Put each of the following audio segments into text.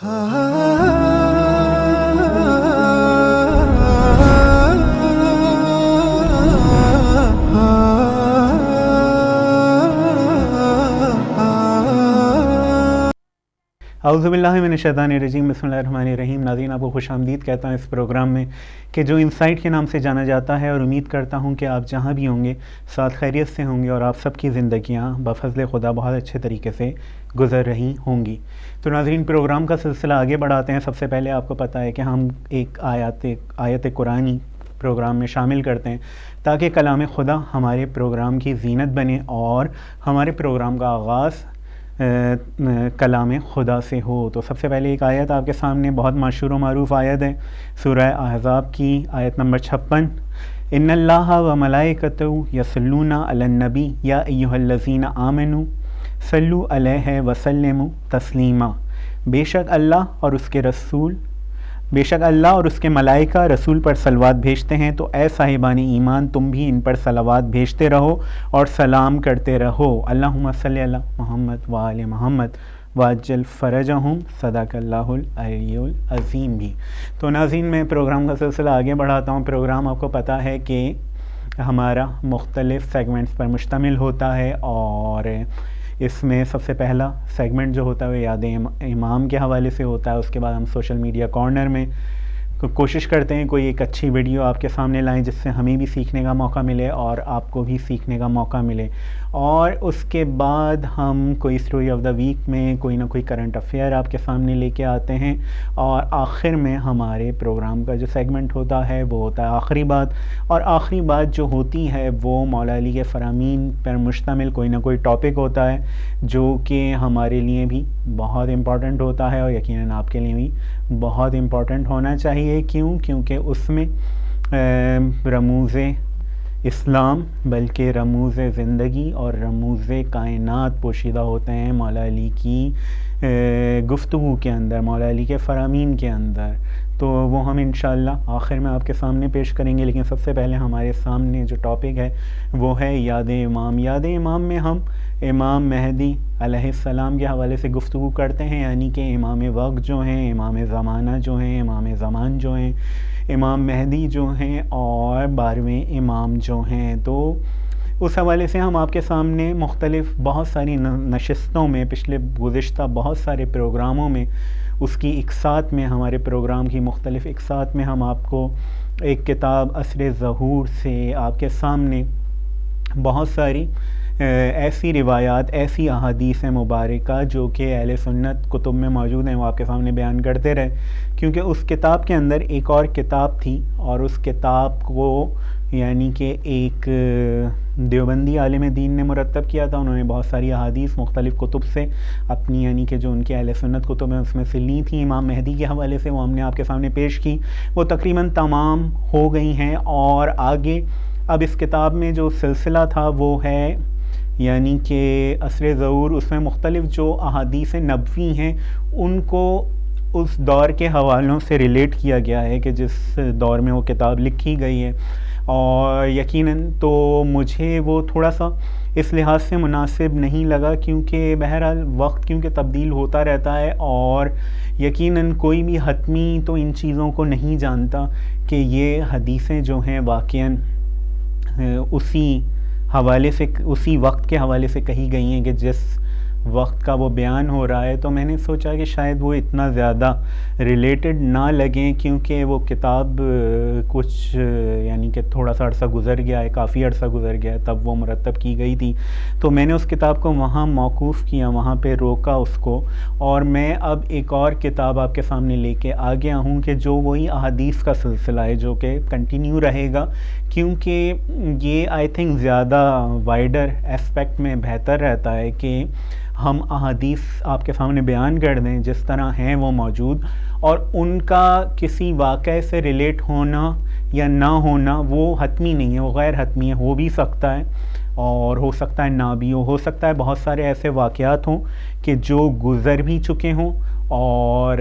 اعوذ باللہ من الشیطان الرجیم، بسم اللہ الرحمن الرحیم۔ ناظرین، آپ کو خوش آمدید کہتا ہوں اس پروگرام میں کہ جو انسائٹ کے نام سے جانا جاتا ہے، اور امید کرتا ہوں کہ آپ جہاں بھی ہوں گے ساتھ خیریت سے ہوں گے اور آپ سب کی زندگیاں بفضل خدا بہت اچھے طریقے سے گزر رہی ہوں گی۔ تو ناظرین، پروگرام کا سلسلہ آگے بڑھاتے ہیں۔ سب سے پہلے آپ کو پتہ ہے کہ ہم ایک آیت قرآنی پروگرام میں شامل کرتے ہیں تاکہ کلام خدا ہمارے پروگرام کی زینت بنے اور ہمارے پروگرام کا آغاز کلام خدا سے ہو۔ تو سب سے پہلے ایک آیت آپ کے سامنے، بہت مشہور و معروف آیت ہے، سورہ احزاب کی آیت نمبر 56۔ ان اللہ و ملائکتہ یصلون علی النبی یا ایھا الذین آمنوا صلوا علیہ وسلموا تسلیما۔ بے شک اللہ اور اس کے ملائکہ رسول پر صلوات بھیجتے ہیں، تو اے صاحبان ایمان تم بھی ان پر صلوات بھیجتے رہو اور سلام کرتے رہو۔ اللہم صلی علی محمد وآل محمد وعجل فرجہم، صدق اللہ العلی العظیم بھی۔ تو ناظرین، میں پروگرام کا سلسلہ آگے بڑھاتا ہوں۔ پروگرام آپ کو پتہ ہے کہ ہمارا مختلف سیگمنٹس پر مشتمل ہوتا ہے، اور اس میں سب سے پہلا سیگمنٹ جو ہوتا ہے وہ یاد امام کے حوالے سے ہوتا ہے۔ اس کے بعد ہم سوشل میڈیا کارنر میں کوشش کرتے ہیں کوئی ایک اچھی ویڈیو آپ کے سامنے لائیں جس سے ہمیں بھی سیکھنے کا موقع ملے اور آپ کو بھی سیکھنے کا موقع ملے، اور اس کے بعد ہم کوئی اسٹوری آف دا ویک میں کوئی نہ کوئی کرنٹ افیئر آپ کے سامنے لے کے آتے ہیں، اور آخر میں ہمارے پروگرام کا جو سیگمنٹ ہوتا ہے وہ ہوتا ہے آخری بات، اور آخری بات جو ہوتی ہے وہ مولا علی کے فرامین پر مشتمل کوئی نہ کوئی ٹاپک ہوتا ہے جو کہ ہمارے لیے بھی بہت امپورٹنٹ ہوتا ہے، اور یقیناً آپ کے لیے بھی بہت امپورٹنٹ ہونا چاہیے۔ کیونکہ اس میں رموز اسلام بلکہ رموز زندگی اور رموز کائنات پوشیدہ ہوتے ہیں مولا علی کی گفتگو کے اندر، مولا علی کے فرامین کے اندر۔ تو وہ ہم انشاءاللہ آخر میں آپ کے سامنے پیش کریں گے، لیکن سب سے پہلے ہمارے سامنے جو ٹاپک ہے وہ ہے یاد امام۔ یاد امام میں ہم امام مہدی علیہ السلام کے حوالے سے گفتگو کرتے ہیں، یعنی کہ امام وقت جو ہیں، امام زمانہ جو ہیں، امام زمان جو ہیں، امام مہدی جو ہیں، اور 12ویں امام جو ہیں۔ تو اس حوالے سے ہم آپ کے سامنے مختلف بہت ساری نشستوں میں، پچھلے گزشتہ بہت سارے پروگراموں میں، اس کی اقساط میں، ہمارے پروگرام کی مختلف اقساط میں ہم آپ کو ایک کتاب عصر ظہور سے آپ کے سامنے بہت ساری ایسی روایات، ایسی احادیث مبارکہ جو کہ اہل سنت کتب میں موجود ہیں وہ آپ کے سامنے بیان کرتے رہے، کیونکہ اس کتاب کے اندر ایک اور کتاب تھی، اور اس کتاب کو یعنی کہ ایک دیوبندی عالم دین نے مرتب کیا تھا۔ انہوں نے بہت ساری احادیث مختلف کتب سے اپنی، یعنی کہ جو ان کے اہل سنت کتب ہیں اس میں سے لی تھیں امام مہدی کے حوالے سے، وہ ہم نے آپ کے سامنے پیش کی۔ وہ تقریباً تمام ہو گئی ہیں، اور آگے اب اس کتاب میں جو سلسلہ تھا وہ ہے یعنی کہ عصر ظہور، اس میں مختلف جو احادیث نبوی ہیں ان کو اس دور کے حوالوں سے ریلیٹ کیا گیا ہے کہ جس دور میں وہ کتاب لکھی گئی ہے، اور یقیناً تو مجھے وہ تھوڑا سا اس لحاظ سے مناسب نہیں لگا، کیونکہ بہرحال وقت کیونکہ تبدیل ہوتا رہتا ہے، اور یقیناً کوئی بھی حتمی تو ان چیزوں کو نہیں جانتا کہ یہ حدیثیں جو ہیں واقعاً اسی حوالے سے، اسی وقت کے حوالے سے کہی گئی ہیں کہ جس وقت کا وہ بیان ہو رہا ہے۔ تو میں نے سوچا کہ شاید وہ اتنا زیادہ ریلیٹڈ نہ لگیں، کیونکہ وہ کتاب کچھ یعنی کہ تھوڑا سا عرصہ گزر گیا ہے، کافی عرصہ گزر گیا ہے تب وہ مرتب کی گئی تھی۔ تو میں نے اس کتاب کو وہاں موقوف کیا، وہاں پہ روکا اس کو، اور میں اب ایک اور کتاب آپ کے سامنے لے کے آ گیا ہوں کہ جو وہی احادیث کا سلسلہ ہے جو کہ کنٹینیو رہے گا، کیونکہ یہ آئی تھنک زیادہ وائڈر اسپیکٹ میں بہتر رہتا ہے کہ ہم احادیث آپ کے سامنے بیان کر دیں جس طرح ہیں وہ موجود، اور ان کا کسی واقعے سے ریلیٹ ہونا یا نہ ہونا وہ حتمی نہیں ہے، وہ غیر حتمی ہے، ہو بھی سکتا ہے اور ہو سکتا ہے نہ بھی ہو سکتا ہے بہت سارے ایسے واقعات ہوں کہ جو گزر بھی چکے ہوں اور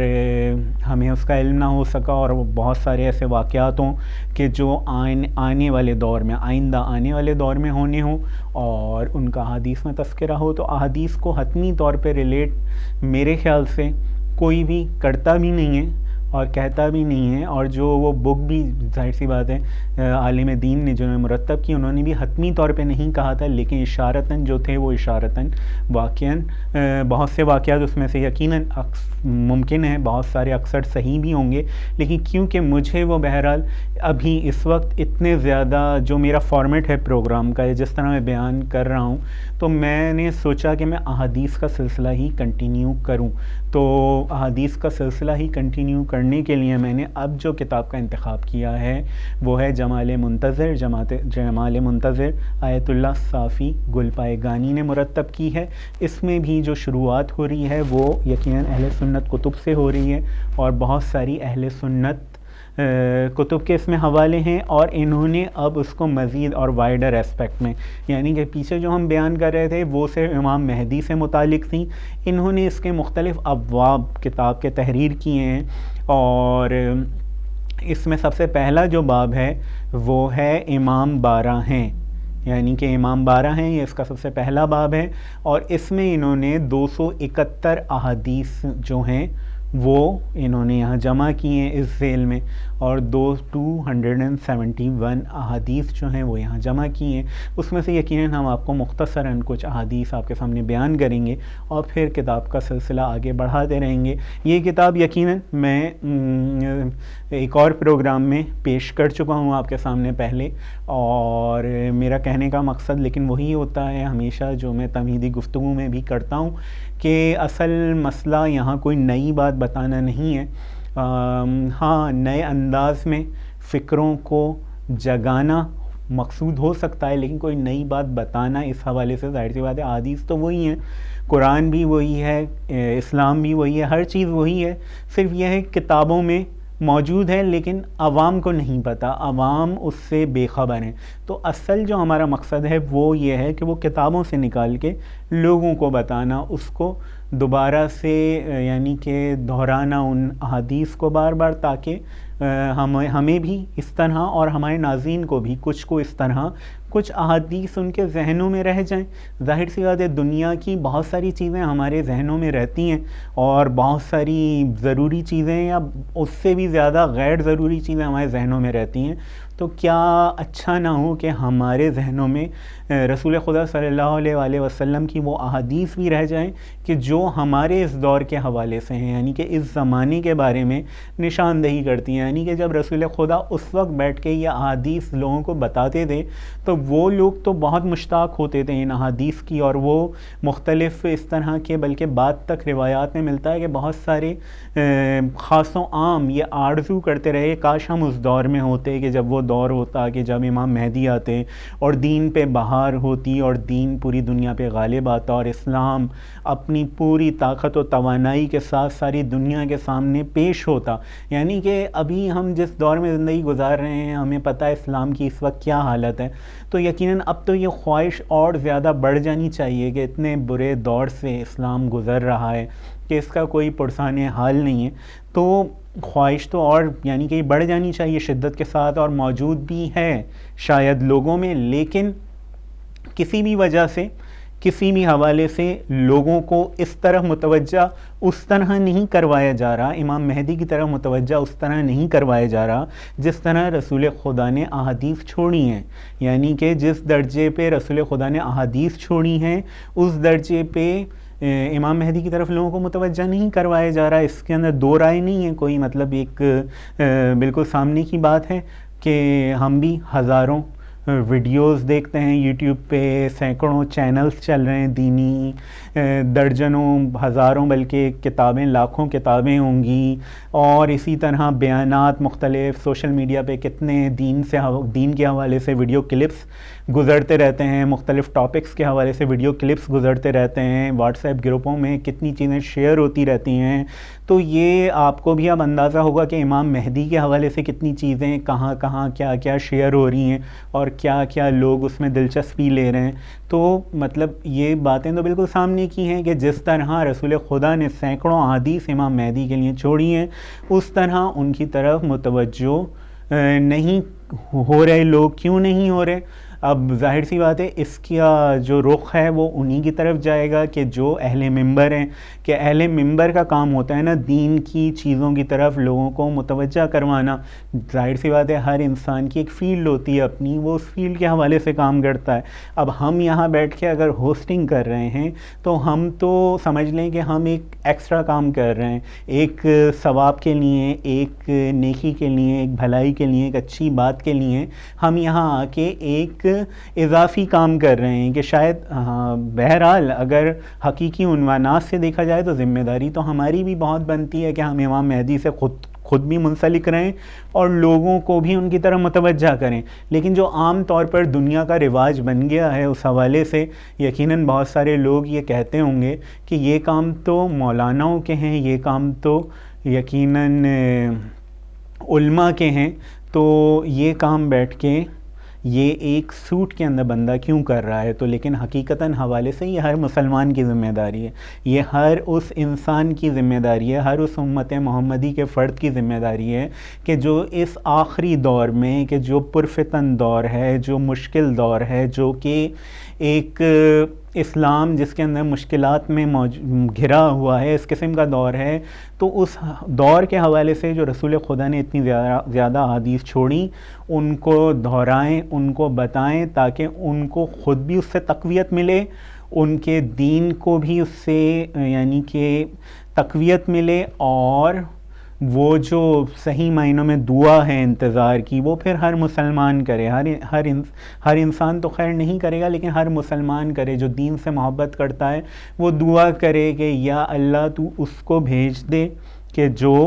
ہمیں اس کا علم نہ ہو سکا، اور بہت سارے ایسے واقعات ہوں کہ جو آنے والے دور میں، آئندہ آنے والے دور میں ہونے ہوں اور ان کا احادیث میں تذکرہ ہو۔ تو احادیث کو حتمی طور پہ ریلیٹ میرے خیال سے کوئی بھی کرتا بھی نہیں ہے اور کہتا بھی نہیں ہے، اور جو وہ بک بھی ظاہر سی بات ہے عالم دین نے جو مرتب کی، انہوں نے بھی حتمی طور پہ نہیں کہا تھا، لیکن اشارتاً جو تھے وہ اشارتاً واقعاً بہت سے واقعات اس میں سے یقیناً ممکن ہے بہت سارے اکثر صحیح بھی ہوں گے، لیکن کیونکہ مجھے وہ بہرحال ابھی اس وقت اتنے زیادہ جو میرا فارمیٹ ہے پروگرام کا، جس طرح میں بیان کر رہا ہوں، تو میں نے سوچا کہ میں احادیث کا سلسلہ ہی کنٹینیو کروں۔ تو احادیث کا سلسلہ ہی کنٹینیو کرنے کے لیے میں نے اب جو کتاب کا انتخاب کیا ہے وہ ہے جمال منتظر آیت اللہ صافی گلپائے گانی نے مرتب کی ہے۔ اس میں بھی جو شروعات ہو رہی ہے وہ یقیناً اہل سنت کتب سے ہو رہی ہے، اور بہت ساری اہل سنت کتب کے اس میں حوالے ہیں، اور انہوں نے اب اس کو مزید اور وائڈر اسپیکٹ میں، یعنی کہ پیچھے جو ہم بیان کر رہے تھے وہ صرف امام مہدی سے متعلق تھیں، انہوں نے اس کے مختلف ابواب کتاب کے تحریر کیے ہیں، اور اس میں سب سے پہلا جو باب ہے وہ ہے امام 12 ہیں، یعنی کہ امام 12 ہیں، یہ اس کا سب سے پہلا باب ہے، اور اس میں انہوں نے 271 احادیث جو ہیں وہ انہوں نے یہاں جمع کی ہیں اس ذیل میں، اور 271 احادیث جو ہیں وہ یہاں جمع کی ہیں۔ اس میں سے یقیناً ہم آپ کو مختصراً کچھ احادیث آپ کے سامنے بیان کریں گے، اور پھر کتاب کا سلسلہ آگے بڑھاتے رہیں گے۔ یہ کتاب یقیناً میں ایک اور پروگرام میں پیش کر چکا ہوں آپ کے سامنے پہلے، اور میرا کہنے کا مقصد لیکن وہی ہوتا ہے ہمیشہ جو میں تمہیدی گفتگو میں بھی کرتا ہوں، کہ اصل مسئلہ یہاں کوئی نئی بات بتانا نہیں ہے، ہاں نئے انداز میں فکروں کو جگانا مقصود ہو سکتا ہے، لیکن کوئی نئی بات بتانا اس حوالے سے ظاہر سی بات ہے احادیث تو وہی ہیں، قرآن بھی وہی ہے، اسلام بھی وہی ہے، ہر چیز وہی ہے، صرف یہ ہے کتابوں میں موجود ہے لیکن عوام کو نہیں پتہ، عوام اس سے بے خبر ہیں۔ تو اصل جو ہمارا مقصد ہے وہ یہ ہے کہ وہ کتابوں سے نکال کے لوگوں کو بتانا، اس کو دوبارہ سے یعنی کہ دہرانا ان احادیث کو بار بار، تاکہ ہمیں بھی اس طرح اور ہمارے ناظرین کو بھی کچھ کو اس طرح کچھ احادیث ان کے ذہنوں میں رہ جائیں۔ ظاہر سی بات ہے دنیا کی بہت ساری چیزیں ہمارے ذہنوں میں رہتی ہیں، اور بہت ساری ضروری چیزیں یا اس سے بھی زیادہ غیر ضروری چیزیں ہمارے ذہنوں میں رہتی ہیں، تو کیا اچھا نہ ہو کہ ہمارے ذہنوں میں رسول خدا صلی اللہ علیہ وآلہ وسلم کی وہ احادیث بھی رہ جائیں کہ جو ہمارے اس دور کے حوالے سے ہیں، یعنی کہ اس زمانے کے بارے میں نشاندہی کرتی ہیں، یعنی کہ جب رسول خدا اس وقت بیٹھ کے یہ احادیث لوگوں کو بتاتے تھے تو وہ لوگ تو بہت مشتاق ہوتے تھے ان احادیث کی، اور وہ مختلف اس طرح کے بلکہ بعد تک روایات میں ملتا ہے کہ بہت سارے خاص و عام یہ آرزو کرتے رہے کاش ہم اس دور میں ہوتے، کہ جب وہ دور ہوتا کہ جب امام مہدی آتے اور دین پہ بہار ہوتی اور دین پوری دنیا پہ غالب آتا، اور اسلام اپنی پوری طاقت و توانائی کے ساتھ ساری دنیا کے سامنے پیش ہوتا۔ یعنی کہ ابھی ہم جس دور میں زندگی گزار رہے ہیں ہمیں پتہ ہے اسلام کی اس وقت کیا حالت ہے، تو یقیناً اب تو یہ خواہش اور زیادہ بڑھ جانی چاہیے کہ اتنے برے دور سے اسلام گزر رہا ہے کہ اس کا کوئی پرسان حال نہیں ہے، تو خواہش تو اور یعنی کہ بڑھ جانی چاہیے شدت کے ساتھ، اور موجود بھی ہے شاید لوگوں میں، لیکن کسی بھی وجہ سے کسی بھی حوالے سے لوگوں کو اس طرح متوجہ اس طرح نہیں کروایا جا رہا، امام مہدی کی طرح متوجہ اس طرح نہیں کروایا جا رہا جس طرح رسول خدا نے احادیث چھوڑی ہیں، یعنی کہ جس درجے پہ رسول خدا نے احادیث چھوڑی ہیں اس درجے پہ امام مہدی کی طرف لوگوں کو متوجہ نہیں کروایا جا رہا۔ اس کے اندر دو رائے نہیں ہے کوئی، مطلب ایک بالکل سامنے کی بات ہے کہ ہم بھی ہزاروں ویڈیوز دیکھتے ہیں یوٹیوب پہ، سینکڑوں چینلز چل رہے ہیں دینی، درجنوں ہزاروں بلکہ کتابیں لاکھوں کتابیں ہوں گی، اور اسی طرح بیانات مختلف سوشل میڈیا پہ کتنے دین کے حوالے سے ویڈیو کلپس گزرتے رہتے ہیں، مختلف ٹاپکس کے حوالے سے ویڈیو کلپس گزرتے رہتے ہیں، واٹس ایپ گروپوں میں کتنی چیزیں شیئر ہوتی رہتی ہیں، تو یہ آپ کو بھی اب اندازہ ہوگا کہ امام مہدی کے حوالے سے کتنی چیزیں کہاں کہاں کیا کیا شیئر ہو رہی ہیں، اور کیا کیا لوگ اس میں دلچسپی لے رہے ہیں۔ تو مطلب یہ باتیں تو بالکل سامنے کی ہیں کہ جس طرح رسول خدا نے سینکڑوں احادیث امام مہدی کے لیے چھوڑی ہیں، اس طرح ان کی طرف متوجہ نہیں ہو رہے لوگ۔ کیوں نہیں ہو رہے؟ اب ظاہر سی بات ہے اس کا جو رخ ہے وہ انہی کی طرف جائے گا کہ جو اہل منبر ہیں، کہ اہل منبر کا کام ہوتا ہے نا دین کی چیزوں کی طرف لوگوں کو متوجہ کروانا. ظاہر سی بات ہے ہر انسان کی ایک فیلڈ ہوتی ہے اپنی، وہ اس فیلڈ کے حوالے سے کام کرتا ہے. اب ہم یہاں بیٹھ کے اگر ہوسٹنگ کر رہے ہیں تو ہم تو سمجھ لیں کہ ہم ایک ایکسٹرا کام کر رہے ہیں، ایک ثواب کے لیے، ایک نیکی کے لیے، ایک بھلائی کے لیے، ایک اچھی بات کے لیے ہم یہاں آ کے ایک اضافی کام کر رہے ہیں کہ شاید بہرحال اگر حقیقی عنوانات سے دیکھا جائے تو ذمہ داری تو ہماری بھی بہت بنتی ہے کہ ہم امام مہدی سے خود بھی منسلک رہیں اور لوگوں کو بھی ان کی طرف متوجہ کریں. لیکن جو عام طور پر دنیا کا رواج بن گیا ہے اس حوالے سے یقیناً بہت سارے لوگ یہ کہتے ہوں گے کہ یہ کام تو مولاناؤں کے ہیں، یہ کام تو یقیناً علماء کے ہیں، تو یہ کام بیٹھ کے یہ ایک سوٹ کے اندر بندہ کیوں کر رہا ہے؟ تو لیکن حقیقتاً حوالے سے یہ ہر مسلمان کی ذمہ داری ہے، یہ ہر اس انسان کی ذمہ داری ہے، ہر اس امت محمدی کے فرد کی ذمہ داری ہے کہ جو اس آخری دور میں، کہ جو پرفتن دور ہے، جو مشکل دور ہے، جو کہ ایک اسلام جس کے اندر مشکلات میں گھرا ہوا ہے، اس قسم کا دور ہے، تو اس دور کے حوالے سے جو رسول خدا نے اتنی زیادہ احادیث چھوڑیں ان کو دہرائیں، ان کو بتائیں تاکہ ان کو خود بھی اس سے تقویت ملے، ان کے دین کو بھی اس سے یعنی کہ تقویت ملے، اور وہ جو صحیح معنوں میں دعا ہے انتظار کی وہ پھر ہر مسلمان کرے. ہر انسان تو خیر نہیں کرے گا لیکن ہر مسلمان کرے جو دین سے محبت کرتا ہے، وہ دعا کرے کہ یا اللہ تو اس کو بھیج دے کہ جو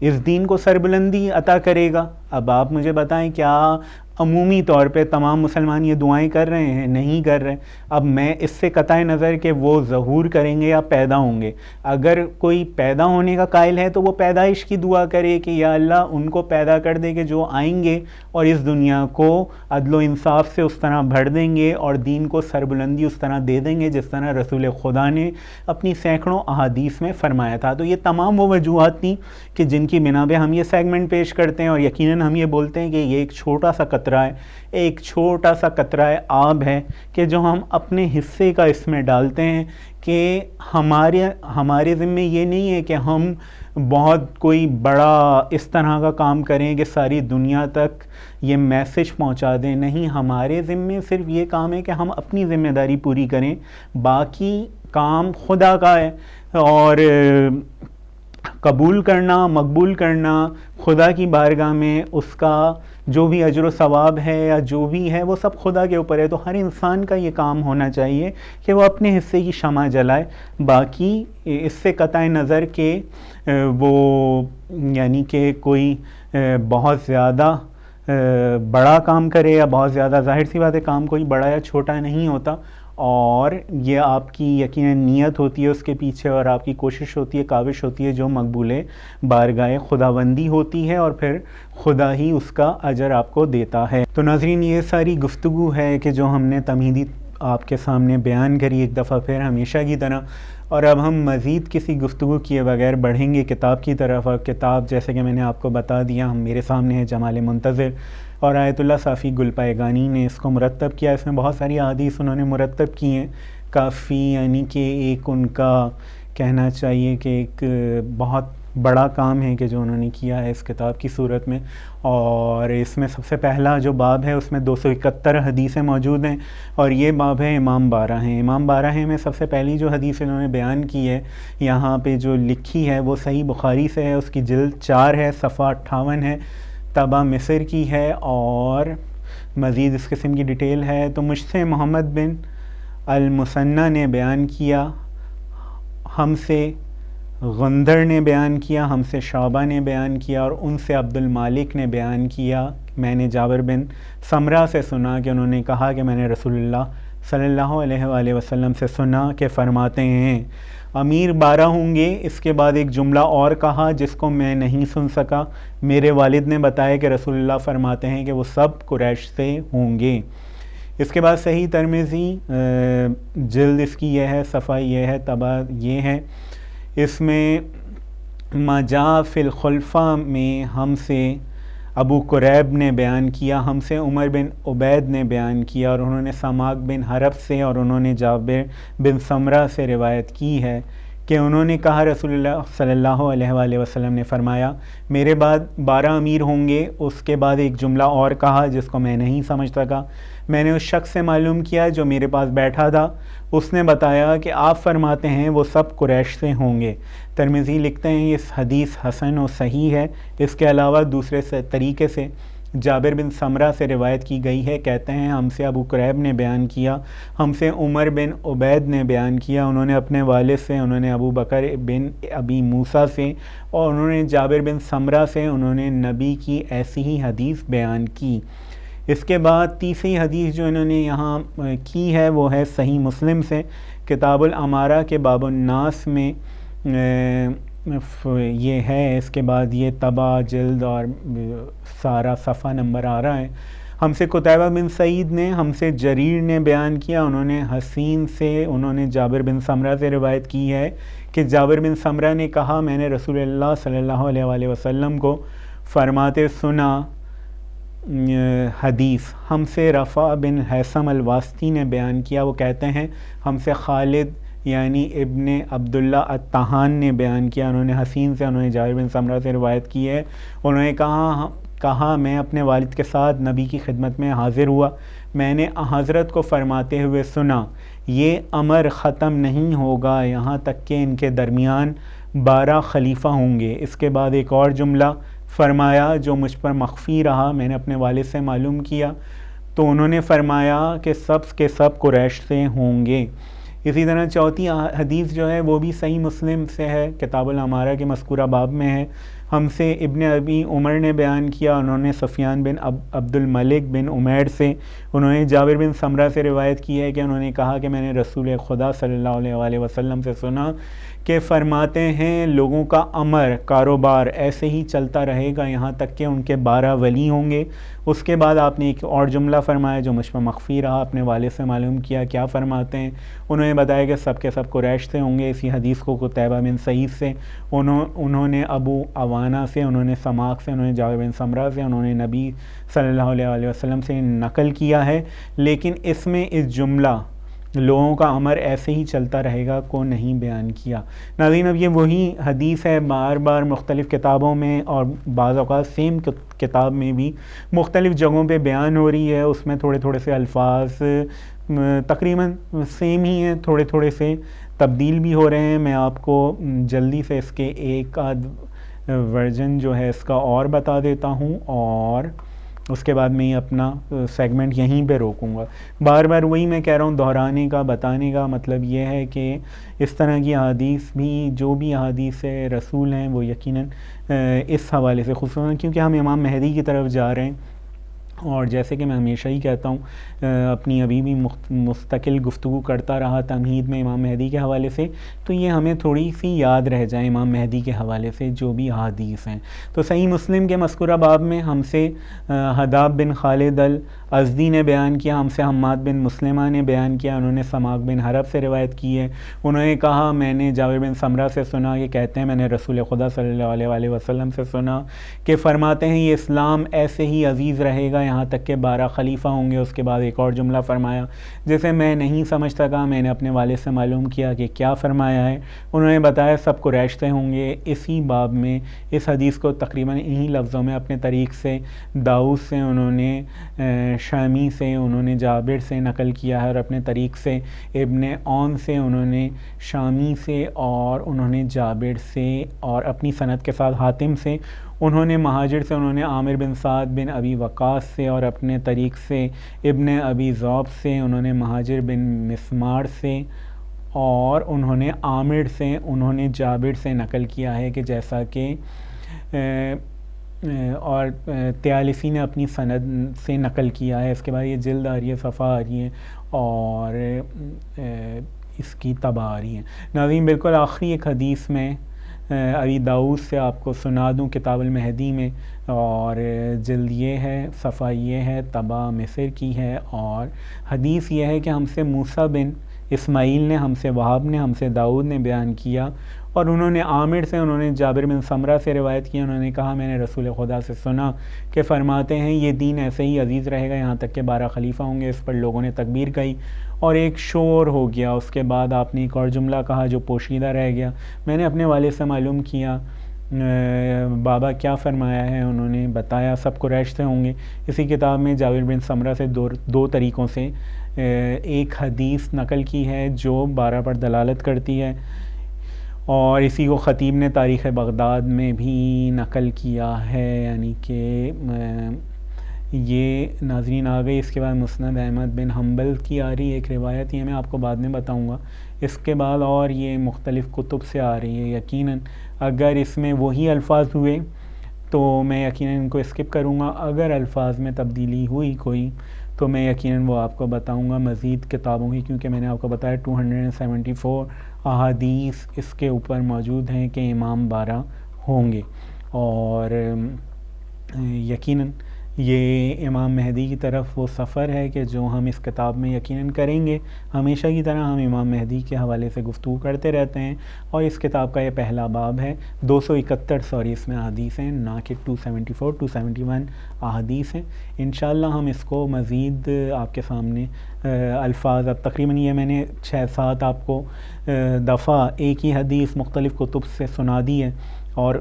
اس دین کو سربلندی عطا کرے گا. اب آپ مجھے بتائیں کیا عمومی طور پہ تمام مسلمان یہ دعائیں کر رہے ہیں؟ نہیں کر رہے. اب میں اس سے قطع نظر کہ وہ ظہور کریں گے یا پیدا ہوں گے، اگر کوئی پیدا ہونے کا قائل ہے تو وہ پیدائش کی دعا کرے کہ یا اللہ ان کو پیدا کر دے کہ جو آئیں گے اور اس دنیا کو عدل و انصاف سے اس طرح بھر دیں گے اور دین کو سربلندی اس طرح دے دیں گے جس طرح رسول خدا نے اپنی سینکڑوں احادیث میں فرمایا تھا. تو یہ تمام وہ وجوہات تھیں کہ جن کی بنا پہ ہم یہ سیگمنٹ پیش کرتے ہیں، اور یقیناً ہم یہ بولتے ہیں کہ یہ ایک چھوٹا سا قطرہ ہے، ایک چھوٹا سا قطرہ آب ہے کہ جو ہم اپنے حصے کا اس میں ڈالتے ہیں، کہ ہمارے ذمہ یہ نہیں ہے کہ ہم بہت کوئی بڑا اس طرح کا کام کریں کہ ساری دنیا تک یہ میسج پہنچا دیں. نہیں، ہمارے ذمہ صرف یہ کام ہے کہ ہم اپنی ذمہ داری پوری کریں، باقی کام خدا کا ہے، اور قبول کرنا، مقبول کرنا خدا کی بارگاہ میں اس کا جو بھی اجر و ثواب ہے یا جو بھی ہے وہ سب خدا کے اوپر ہے. تو ہر انسان کا یہ کام ہونا چاہیے کہ وہ اپنے حصے کی شمع جلائے. باقی اس سے قطع نظر کہ وہ یعنی کہ کوئی بہت زیادہ بڑا کام کرے یا بہت زیادہ، ظاہر سی بات ہے کام کوئی بڑا یا چھوٹا نہیں ہوتا، اور یہ آپ کی یقیناً نیت ہوتی ہے اس کے پیچھے، اور آپ کی کوشش ہوتی ہے، کاوش ہوتی ہے جو مقبول بارگاہ خداوندی ہوتی ہے، اور پھر خدا ہی اس کا اجر آپ کو دیتا ہے. تو ناظرین، یہ ساری گفتگو ہے کہ جو ہم نے تمہیدی آپ کے سامنے بیان کری ایک دفعہ پھر ہمیشہ کی طرح، اور اب ہم مزید کسی گفتگو کیے بغیر بڑھیں گے کتاب کی طرف. اور کتاب جیسے کہ میں نے آپ کو بتا دیا ہم میرے سامنے ہے جمال منتظر، اور آیت اللہ صافی گلپائگانی نے اس کو مرتب کیا. اس میں بہت ساری احادیث انہوں نے مرتب کی ہیں، کافی یعنی کہ ایک ان کا کہنا چاہیے کہ ایک بہت بڑا کام ہے کہ جو انہوں نے کیا ہے اس کتاب کی صورت میں. اور اس میں سب سے پہلا جو باب ہے اس میں 271 حدیثیں موجود ہیں، اور یہ باب ہے امام 12 ہیں. امام 12 میں سب سے پہلی جو حدیث انہوں نے بیان کی ہے یہاں پہ جو لکھی ہے وہ صحیح بخاری سے ہے، اس کی جلد 4 ہے، صفحہ 58 ہے، طبع مصر کی ہے، اور مزید اس قسم کی ڈیٹیل ہے. تو مجھ سے محمد بن المثنی نے بیان کیا، ہم سے غندر نے بیان کیا، ہم سے شعبہ نے بیان کیا، اور ان سے عبد المالک نے بیان کیا. میں نے جابر بن سمرہ سے سنا کہ انہوں نے کہا کہ میں نے رسول اللہ صلی اللہ علیہ وآلہ وسلم سے سنا کہ فرماتے ہیں امیر 12 ہوں گے. اس کے بعد ایک جملہ اور کہا جس کو میں نہیں سن سکا. میرے والد نے بتایا کہ رسول اللہ فرماتے ہیں کہ وہ سب قریش سے ہوں گے. اس کے بعد صحیح ترمذی جلد اس کی یہ ہے، صفحہ یہ ہے، طبع یہ ہے. اس میں ما جاء فی الخلفاء میں ہم سے ابو قریب نے بیان کیا، ہم سے عمر بن عبید نے بیان کیا، اور انہوں نے سماک بن حرب سے اور انہوں نے جابر بن سمرہ سے روایت کی ہے کہ انہوں نے کہا رسول اللہ صلی اللہ علیہ وآلہ وسلم نے فرمایا میرے بعد 12 امیر ہوں گے۔ اس کے بعد ایک جملہ اور کہا جس کو میں نہیں سمجھ سکا۔ میں نے اس شخص سے معلوم کیا جو میرے پاس بیٹھا تھا، اس نے بتایا کہ آپ فرماتے ہیں وہ سب قریش سے ہوں گے۔ ترمذی لکھتے ہیں یہ حدیث حسن و صحیح ہے۔ اس کے علاوہ دوسرے طریقے سے جابر بن سمرہ سے روایت کی گئی ہے، کہتے ہیں ہم سے ابو قریب نے بیان کیا، ہم سے عمر بن عبید نے بیان کیا، انہوں نے اپنے والد سے، انہوں نے ابو بکر بن ابی موسیٰ سے، اور انہوں نے جابر بن سمرہ سے، انہوں نے نبی کی ایسی ہی حدیث بیان کی۔ اس کے بعد تیسری حدیث جو انہوں نے یہاں کی ہے وہ ہے صحیح مسلم سے، کتاب الامارہ کے باب الناس میں یہ ہے۔ اس کے بعد یہ طبع جلد اور سارا صفحہ نمبر آ رہا ہے۔ ہم سے قتیبہ بن سعید نے، ہم سے جریر نے بیان کیا، انہوں نے حسین سے، انہوں نے جابر بن سمرہ سے روایت کی ہے کہ جابر بن سمرہ نے کہا میں نے رسول اللہ صلی اللہ علیہ وآلہ وسلم کو فرماتے سنا۔ حدیث ہم سے رفع بن حیثم الواسطی نے بیان کیا، وہ کہتے ہیں ہم سے خالد یعنی ابن عبداللہ الطحان نے بیان کیا، انہوں نے حسین سے، انہوں نے جابر بن سمرہ سے روایت کی ہے، انہوں نے کہا میں اپنے والد کے ساتھ نبی کی خدمت میں حاضر ہوا، میں نے حضرت کو فرماتے ہوئے سنا یہ امر ختم نہیں ہوگا یہاں تک کہ ان کے درمیان 12 خلیفہ ہوں گے۔ اس کے بعد ایک اور جملہ فرمایا جو مجھ پر مخفی رہا، میں نے اپنے والد سے معلوم کیا تو انہوں نے فرمایا کہ سب کے سب قریش سے ہوں گے۔ اسی طرح چوتھی حدیث جو ہے وہ بھی صحیح مسلم سے ہے، کتاب الامارہ کے مذکورہ باب میں ہے۔ ہم سے ابن ابی عمر نے بیان کیا، انہوں نے سفیان بن عبد الملک بن عمیر سے، انہوں نے جابر بن سمرہ سے روایت کی ہے کہ انہوں نے کہا کہ میں نے رسول خدا صلی اللہ علیہ وآلہ وسلم سے سنا کہ فرماتے ہیں لوگوں کا امر کاروبار ایسے ہی چلتا رہے گا یہاں تک کہ ان کے 12 ولی ہوں گے۔ اس کے بعد آپ نے ایک اور جملہ فرمایا جو مجھ پر مخفی رہا، اپنے والد سے معلوم کیا کیا فرماتے ہیں، انہوں نے بتایا کہ سب کے سب قریش سے ہوں گے۔ اسی حدیث کو قتیبہ بن سعید سے، انہوں نے ابو عوانہ سے، انہوں نے سماک سے، انہوں نے جابر بن سمرہ سے، انہوں نے نبی صلی اللہ علیہ وآلہ وسلم سے نقل کیا ہے، لیکن اس میں اس جملہ لوگوں کا امر ایسے ہی چلتا رہے گا کو نہیں بیان کیا۔ ناظرین اب یہ وہی حدیث ہے، بار بار مختلف کتابوں میں اور بعض اوقات سیم کتاب میں بھی مختلف جگہوں پہ بیان ہو رہی ہے، اس میں تھوڑے تھوڑے سے الفاظ تقریباً سیم ہی ہیں، تھوڑے تھوڑے سے تبدیل بھی ہو رہے ہیں۔ میں آپ کو جلدی سے اس کے ایک آدھ ورژن جو ہے اس کا اور بتا دیتا ہوں، اور اس کے بعد میں یہ اپنا سیگمنٹ یہیں پہ روکوں گا۔ بار بار وہی میں کہہ رہا ہوں، دہرانے کا بتانے کا مطلب یہ ہے کہ اس طرح کی احادیث بھی، جو بھی احادیث رسول ہیں وہ یقیناً اس حوالے سے خصوصاً کیونکہ ہم امام مہدی کی طرف جا رہے ہیں، اور جیسے کہ میں ہمیشہ ہی کہتا ہوں اپنی ابھی بھی مستقل گفتگو کرتا رہا تمہید میں امام مہدی کے حوالے سے، تو یہ ہمیں تھوڑی سی یاد رہ جائے امام مہدی کے حوالے سے جو بھی احادیث ہیں۔ تو صحیح مسلم کے مذکورہ باب میں ہم سے حداب بن خالد الازدی نے بیان کیا، ہم سے حماد بن مسلمہ نے بیان کیا، انہوں نے سماک بن حرب سے روایت کی ہے، انہوں نے کہا میں نے جابر بن سمرہ سے سنا، یہ کہتے ہیں میں نے رسول خدا صلی اللہ علیہ وآلہ وسلم سے سنا کہ فرماتے ہیں یہ اسلام ایسے ہی عزیز رہے گا یہاں تک کہ 12 خلیفہ ہوں گے۔ اس کے بعد ایک اور جملہ فرمایا جسے میں نہیں سمجھ سکا، میں نے اپنے والد سے معلوم کیا کہ کیا فرمایا ہے، انہوں نے بتایا سب قریش سے ہوں گے۔ اسی باب میں اس حدیث کو تقریباً انہی لفظوں میں اپنے طریق سے داؤد سے، انہوں نے شامی سے، انہوں نے جابر سے نقل کیا ہے، اور اپنے طریق سے ابن عون سے، انہوں نے شامی سے، اور انہوں نے جابر سے، اور اپنی سند کے ساتھ حاتم سے، انہوں نے مہاجر سے، انہوں نے عامر بن سعد بن ابی وقاص سے، اور اپنے طریق سے ابن ابی ذؤب سے، انہوں نے مہاجر بن مسمار سے، اور انہوں نے عامر سے، انہوں نے جابر سے نقل کیا ہے کہ جیسا کہ اور طیالسی نے اپنی سند سے نقل کیا ہے۔ اس کے بعد یہ جلد آ رہی ہے، صفحہ آ رہی ہے، اور اس کی طبع آ رہی ہے۔ ناظرین بالکل آخری ایک حدیث میں ابی داؤد سے آپ کو سنا دوں کتاب المہدی میں، اور جلد یہ ہے، صفحہ یہ ہے، طبع مصر کی ہے، اور حدیث یہ ہے کہ ہم سے موسیٰ بن اسماعیل نے ہم سے، وہاب نے ہم سے، داؤد نے بیان کیا، اور انہوں نے عامر سے، انہوں نے جابر بن سمرہ سے روایت کی، انہوں نے کہا میں نے رسول خدا سے سنا کہ فرماتے ہیں یہ دین ایسے ہی عزیز رہے گا یہاں تک کہ 12 خلیفہ ہوں گے۔ اس پر لوگوں نے تکبیر کہی اور ایک شور ہو گیا۔ اس کے بعد آپ نے ایک اور جملہ کہا جو پوشیدہ رہ گیا۔ میں نے اپنے والد سے معلوم کیا بابا کیا فرمایا ہے، انہوں نے بتایا سب قریش سے ہوں گے۔ اسی کتاب میں جابر بن سمرہ سے دو طریقوں سے ایک حدیث نقل کی ہے جو 12 پر دلالت کرتی ہے، اور اسی کو خطیب نے تاریخ بغداد میں بھی نقل کیا ہے، یعنی کہ یہ ناظرین آ گئی۔ اس کے بعد مسند احمد بن حنبل کی آ رہی ہے ایک روایت، یہ میں آپ کو بعد میں بتاؤں گا۔ اس کے بعد اور یہ مختلف کتب سے آ رہی ہے۔ یقیناً اگر اس میں وہی الفاظ ہوئے تو میں یقیناً ان کو اسکپ کروں گا، اگر الفاظ میں تبدیلی ہوئی کوئی تو میں یقیناً وہ آپ کو بتاؤں گا مزید کتابوں کی، کیونکہ میں نے آپ کو بتایا 274 احادیث اس کے اوپر موجود ہیں کہ امام 12 ہوں گے، اور یقیناً یہ امام مہدی کی طرف وہ سفر ہے کہ جو ہم اس کتاب میں یقیناً کریں گے۔ ہمیشہ کی طرح ہم امام مہدی کے حوالے سے گفتگو کرتے رہتے ہیں، اور اس کتاب کا یہ پہلا باب ہے۔ 271 اس میں احادیث ہیں، نہ کہ 271 احادیث ہیں۔ انشاءاللہ ہم اس کو مزید آپ کے سامنے الفاظ، اب تقریباً یہ میں نے 6-7 آپ کو دفعہ ایک ہی حدیث مختلف کتب سے سنا دی ہے، اور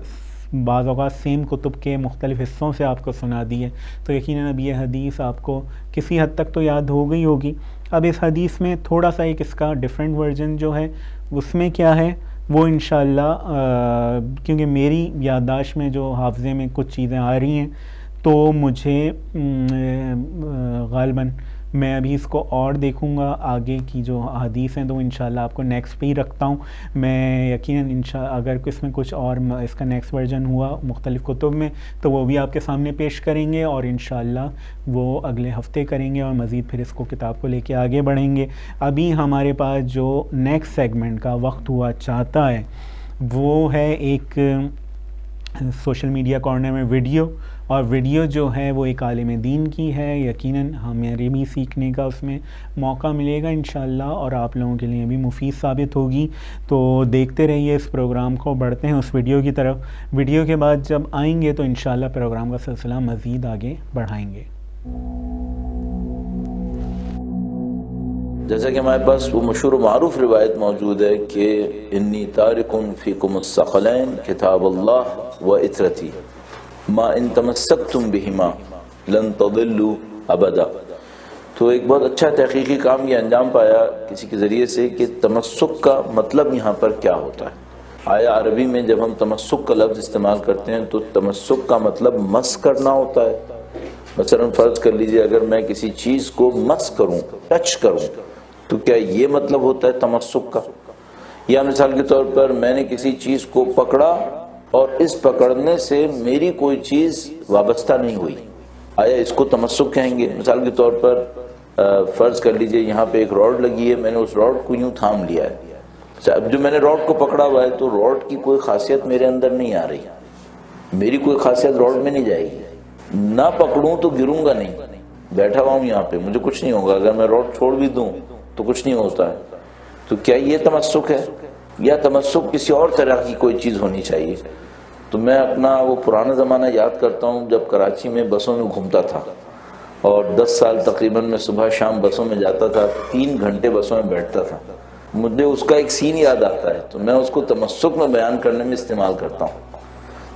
بعض اوقات سیم کتب کے مختلف حصوں سے آپ کو سنا دی ہے، تو یقیناً اب یہ حدیث آپ کو کسی حد تک تو یاد ہو گئی ہوگی۔ اب اس حدیث میں تھوڑا سا ایک اس کا ڈیفرنٹ ورژن جو ہے اس میں کیا ہے وہ انشاءاللہ کیونکہ میری یادداشت میں جو حافظے میں کچھ چیزیں آ رہی ہیں تو مجھے غالباً میں ابھی اس کو اور دیکھوں گا آگے کی جو حدیث ہیں، تو انشاءاللہ آپ کو نیکسٹ پہ ہی رکھتا ہوں میں یقیناً اگر اس میں کچھ اور اس کا نیکسٹ ورژن ہوا مختلف کتب میں تو وہ بھی آپ کے سامنے پیش کریں گے، اور انشاءاللہ وہ اگلے ہفتے کریں گے، اور مزید پھر اس کو کتاب کو لے کے آگے بڑھیں گے۔ ابھی ہمارے پاس جو نیکسٹ سیگمنٹ کا وقت ہوا چاہتا ہے وہ ہے ایک سوشل میڈیا کارنر میں ویڈیو، اور ویڈیو جو ہے وہ ایک عالم دین کی ہے، یقیناً ہمیں بھی سیکھنے کا اس میں موقع ملے گا انشاءاللہ، اور آپ لوگوں کے لیے بھی مفید ثابت ہوگی، تو دیکھتے رہیے اس پروگرام کو۔ بڑھتے ہیں اس ویڈیو کی طرف۔ ویڈیو کے بعد جب آئیں گے تو انشاءاللہ پروگرام کا سلسلہ مزید آگے بڑھائیں گے۔ جیسا کہ ہمارے پاس وہ مشہور و معروف روایت موجود ہے کہ انی تارک فیکم الثقلین کتاب اللہ و عطرتی ما ان تمسکتم بہما لن تضلوا ابدا۔ تو ایک بہت اچھا تحقیقی کام یہ انجام پایا کسی کے ذریعے سے کہ تمسک کا مطلب یہاں پر کیا ہوتا ہے۔ آیا عربی میں جب ہم تمسک کا لفظ استعمال کرتے ہیں تو تمسک کا مطلب مس کرنا ہوتا ہے۔ مثلا فرض کر لیجئے اگر میں کسی چیز کو مس کروں، ٹچ کروں، تو کیا یہ مطلب ہوتا ہے تمسک کا؟ یا مثال کے طور پر میں نے کسی چیز کو پکڑا اور اس پکڑنے سے میری کوئی چیز وابستہ نہیں ہوئی، آیا اس کو تمسک کہیں گے؟ مثال کے طور پر فرض کر لیجئے یہاں پہ ایک راڈ لگی ہے، میں نے اس راڈ کو یوں تھام لیا ہے، اب جو میں نے راڈ کو پکڑا ہوا ہے تو راڈ کی کوئی خاصیت میرے اندر نہیں آ رہی، میری کوئی خاصیت راڈ میں نہیں جائے گی، نہ پکڑوں تو گروں گا نہیں، بیٹھا ہوا ہوں یہاں پہ مجھے کچھ نہیں ہوگا، اگر میں راڈ چھوڑ بھی دوں تو کچھ نہیں ہوتا ہے۔ تو کیا یہ تمسک ہے؟ یا تمسک کسی اور طرح کی کوئی چیز ہونی چاہیے؟ تو میں اپنا وہ پرانا زمانہ یاد کرتا ہوں جب کراچی میں بسوں میں گھومتا تھا، اور 10 سال تقریباً میں صبح شام بسوں میں جاتا تھا، 3 گھنٹے بسوں میں بیٹھتا تھا، مجھے اس کا ایک سین یاد آتا ہے، تو میں اس کو تمسک میں بیان کرنے میں استعمال کرتا ہوں۔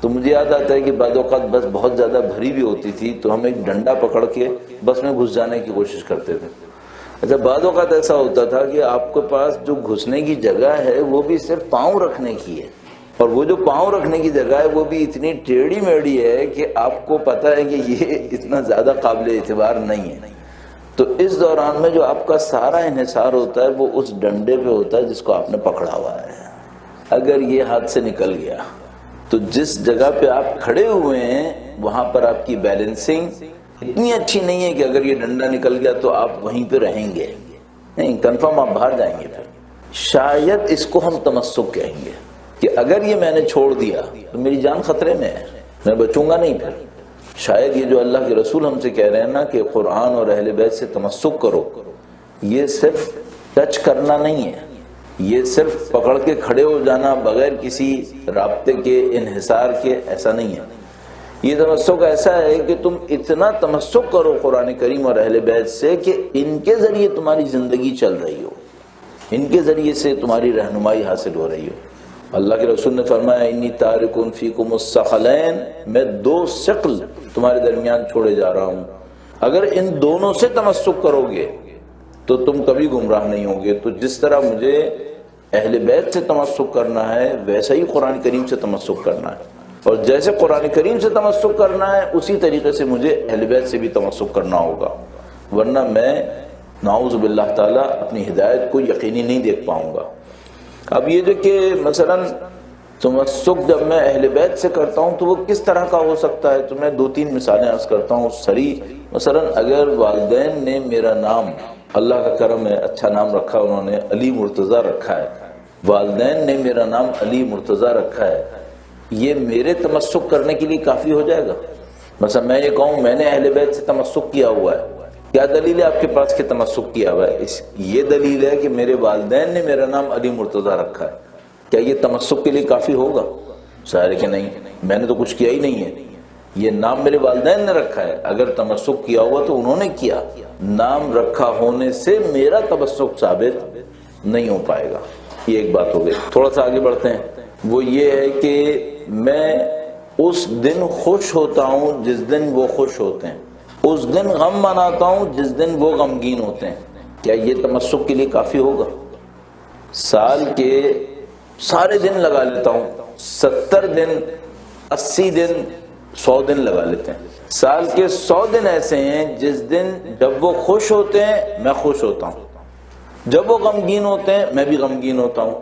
تو مجھے یاد آتا ہے کہ بعض اوقات بس بہت زیادہ بھری بھی ہوتی تھی تو ہم ایک ڈنڈا پکڑ کے بس میں گھس جانے کی کوشش کرتے تھے۔ اچھا، بعض اوقات ایسا ہوتا تھا کہ آپ کے پاس جو گھسنے کی جگہ ہے وہ بھی صرف پاؤں رکھنے کی ہے، اور وہ جو پاؤں رکھنے کی جگہ ہے وہ بھی اتنی ٹیڑھی میڑھی ہے کہ آپ کو پتہ ہے کہ یہ اتنا زیادہ قابل اعتبار نہیں ہے۔ تو اس دوران میں جو آپ کا سارا انحصار ہوتا ہے وہ اس ڈنڈے پہ ہوتا ہے جس کو آپ نے پکڑا ہوا ہے۔ اگر یہ ہاتھ سے نکل گیا تو جس جگہ پہ آپ کھڑے ہوئے ہیں وہاں پر آپ کی بیلنسنگ اتنی اچھی نہیں ہے کہ اگر یہ ڈنڈا نکل گیا تو آپ وہیں پہ رہیں گے، نہیں، کنفرم آپ باہر جائیں گے۔ پھر شاید اس کو ہم تمسک کہیں گے کہ اگر یہ میں نے چھوڑ دیا تو میری جان خطرے میں ہے، میں بچوں گا نہیں۔ پھر شاید یہ جو اللہ کے رسول ہم سے کہہ رہے ہیں نا کہ قرآن اور اہل بیت سے تمسک کرو، یہ صرف ٹچ کرنا نہیں ہے، یہ صرف پکڑ کے کھڑے ہو جانا بغیر کسی رابطے کے، انحصار کے، ایسا نہیں ہے۔ یہ تمسک ایسا ہے کہ تم اتنا تمسک کرو قرآن کریم اور اہل بیت سے کہ ان کے ذریعے تمہاری زندگی چل رہی ہو، ان کے ذریعے سے تمہاری رہنمائی حاصل ہو رہی ہو۔ اللہ کے رسول نے فرمایا انی تارکن فیکم الثقلین، میں دو ثقل تمہارے درمیان چھوڑے جا رہا ہوں، اگر ان دونوں سے تمسک کرو گے تو تم کبھی گمراہ نہیں ہوگے۔ تو جس طرح مجھے اہل بیت سے تمسک کرنا ہے ویسا ہی قرآن کریم سے تمسک کرنا ہے، اور جیسے قرآن کریم سے تمسک کرنا ہے اسی طریقے سے مجھے اہل بیت سے بھی تمسک کرنا ہوگا، ورنہ میں نعوذ باللہ تعالیٰ اپنی ہدایت کو یقینی نہیں دیکھ پاؤں گا۔ اب یہ جو کہ مثلا تمسک جب میں اہل بیت سے کرتا ہوں تو وہ کس طرح کا ہو سکتا ہے، تو میں دو تین مثالیں عرض کرتا ہوں سریع۔ مثلا اگر والدین نے میرا نام، اللہ کا کرم ہے اچھا نام رکھا انہوں نے، علی مرتضیٰ رکھا ہے، والدین نے میرا نام علی مرتضیٰ رکھا ہے، یہ میرے تمسک کرنے کے لیے کافی ہو جائے گا؟ مثلا میں یہ کہوں میں نے اہل بیت سے تمسک کیا ہوا ہے، کیا دلیل ہے آپ کے پاس کہ تمسک کیا ہوا ہے؟ یہ دلیل ہے کہ میرے والدین نے میرا نام علی مرتضیٰ رکھا ہے، کیا یہ تمسک کے لیے کافی ہوگا؟ ظاہر ہے کہ نہیں، میں نے تو کچھ کیا ہی نہیں ہے، یہ نام میرے والدین نے رکھا ہے، اگر تمسک کیا ہوا تو انہوں نے کیا، نام رکھا ہونے سے میرا تمسک ثابت نہیں ہو پائے گا۔ یہ ایک بات ہو گئی۔ تھوڑا سا آگے بڑھتے ہیں، وہ یہ ہے کہ میں اس دن خوش ہوتا ہوں جس دن وہ خوش ہوتے ہیں، اس دن غم مناتا ہوں جس دن وہ غمگین ہوتے ہیں، کیا یہ تمسک کے لیے کافی ہوگا؟ سال کے سارے دن لگا لیتا ہوں، 70 دن 80 دن 100 دن لگا لیتے ہیں، سال کے 100 دن ایسے ہیں جس دن جب وہ خوش ہوتے ہیں میں خوش ہوتا ہوں، جب وہ غمگین ہوتے ہیں میں بھی غمگین ہوتا ہوں،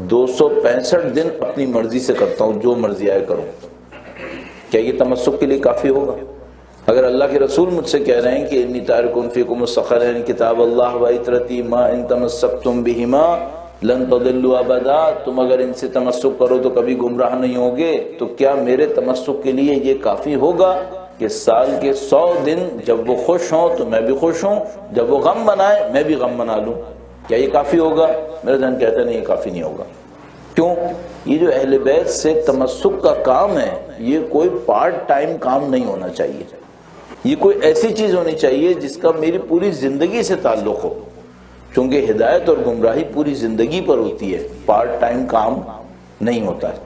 265 دن اپنی مرضی سے کرتا ہوں، جو مرضی آئے کروں، کیا یہ تمسک کے لیے کافی ہوگا؟ اگر اللہ کے رسول مجھ سے کہہ رہے ہیں کہ انی تارکن فیکم الثقلین کتاب اللہ و عترتی ما ان تمسکتم بہما لن تضلوا ابدا، تم اگر ان سے تمسک کرو تو کبھی گمراہ نہیں ہوگے، تو کیا میرے تمسک کے لیے یہ کافی ہوگا کہ سال کے 100 دن جب وہ خوش ہوں تو میں بھی خوش ہوں، جب وہ غم منائے میں بھی غم منا لوں، کیا یہ کافی ہوگا؟ میرا ذہن کہتا ہے نہیں، یہ کافی نہیں ہوگا۔ کیوں؟ یہ جو اہل بیت سے تمسک کا کام ہے یہ کوئی پارٹ ٹائم کام نہیں ہونا چاہیے، یہ کوئی ایسی چیز ہونی چاہیے جس کا میری پوری زندگی سے تعلق ہو، چونکہ ہدایت اور گمراہی پوری زندگی پر ہوتی ہے، پارٹ ٹائم کام نہیں ہوتا ہے۔